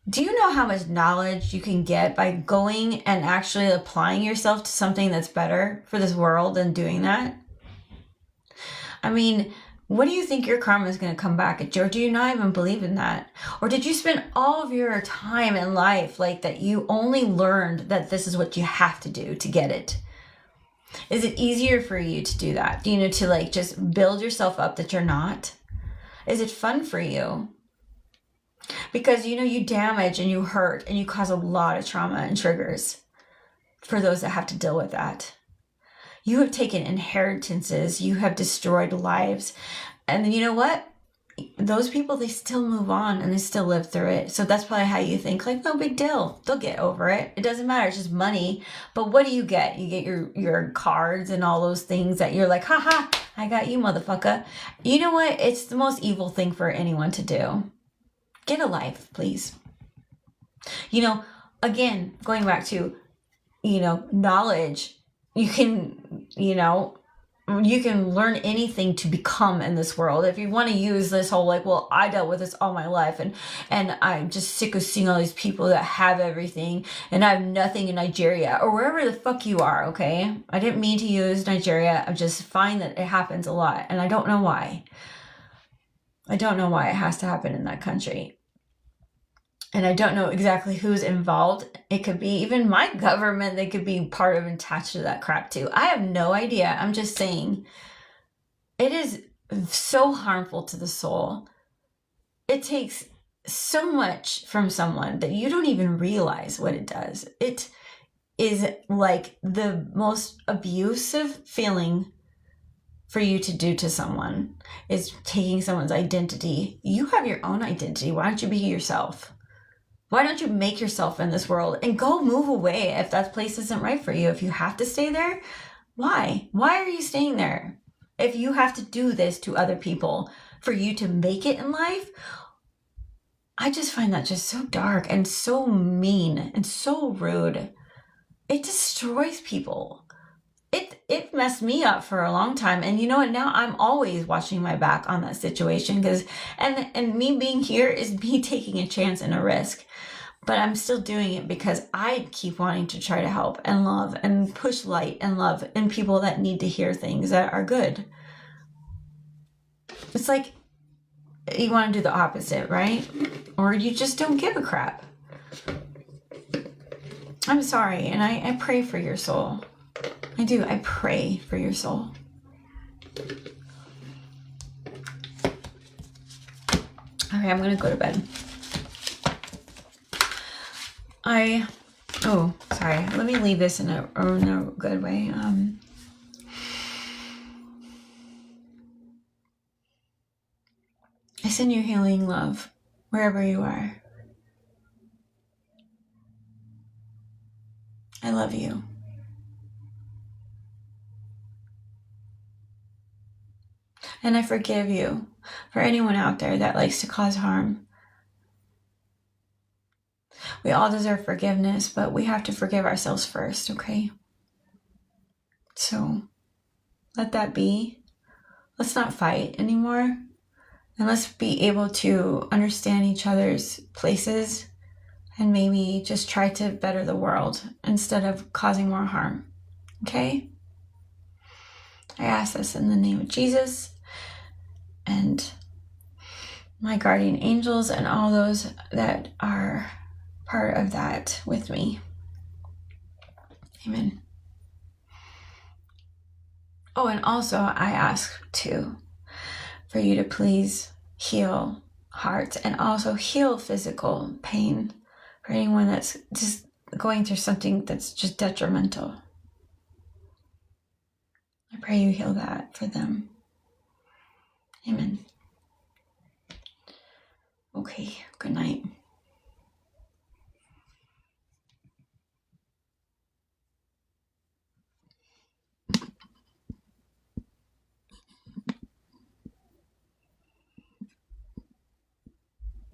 Do you know how much knowledge you can get by going and actually applying yourself to something that's better for this world and doing that? I mean, what do you think your karma is going to come back at you? Or do you not even believe in that? Or did you spend all of your time in life like that you only learned that this is what you have to do to get it? Is it easier for you to do that? You know, to like just build yourself up that you're not? Is it fun for you? Because, you know, you damage and you hurt and you cause a lot of trauma and triggers for those that have to deal with that. You have taken inheritances. You have destroyed lives. And then you know what? those people, they still move on and they still live through it. So that's probably how you think, like, no big deal. They'll get over it. It doesn't matter. It's just money. But what do you get? You get your cards and all those things that you're like, haha, I got you, motherfucker. You know what? It's the most evil thing for anyone to do. Get a life, please. You know, again, going back to, you know, knowledge, you can, you can learn anything to become in this world. If you want to use this whole, like, well, I dealt with this all my life, and I'm just sick of seeing all these people that have everything and I have nothing in Nigeria or wherever the fuck you are, okay? I didn't mean to use Nigeria. I just find that it happens a lot, and I don't know why. I don't know why it has to happen in that country. And I don't know exactly who's involved. It could be even my government. They could be part of and attached to that crap too. I have no idea. I'm just saying it is so harmful to the soul. It takes so much from someone that you don't even realize what it does. It is like the most abusive feeling for you to do to someone is taking someone's identity. You have your own identity. Why don't you be yourself? Why don't you make yourself in this world and go move away if that place isn't right for you? If you have to stay there, why? Why are you staying there? If you have to do this to other people for you to make it in life, I just find that just so dark and so mean and so rude. It destroys people. It messed me up for a long time. And you know what? Now I'm always watching my back on that situation because, and me being here is me taking a chance and a risk. But I'm still doing it because I keep wanting to try to help and love and push light and love in people that need to hear things that are good. It's like you want to do the opposite, right? Or you just don't give a crap. I'm sorry, and I pray for your soul. I do. I pray for your soul. Okay, I'm gonna go to bed. Sorry. Let me leave this in a good way. I send you healing love wherever you are. I love you. And I forgive you for anyone out there that likes to cause harm. We all deserve forgiveness, but we have to forgive ourselves first, okay? So let that be. Let's not fight anymore. And let's be able to understand each other's places and maybe just try to better the world instead of causing more harm, okay? I ask this in the name of Jesus and my guardian angels and all those that are part of that with me. Amen. Oh, and also I ask too for you to please heal hearts and also heal physical pain for anyone that's just going through something that's just detrimental. I pray you heal that for them. Amen. Okay, good night.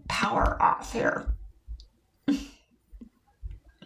Power off here.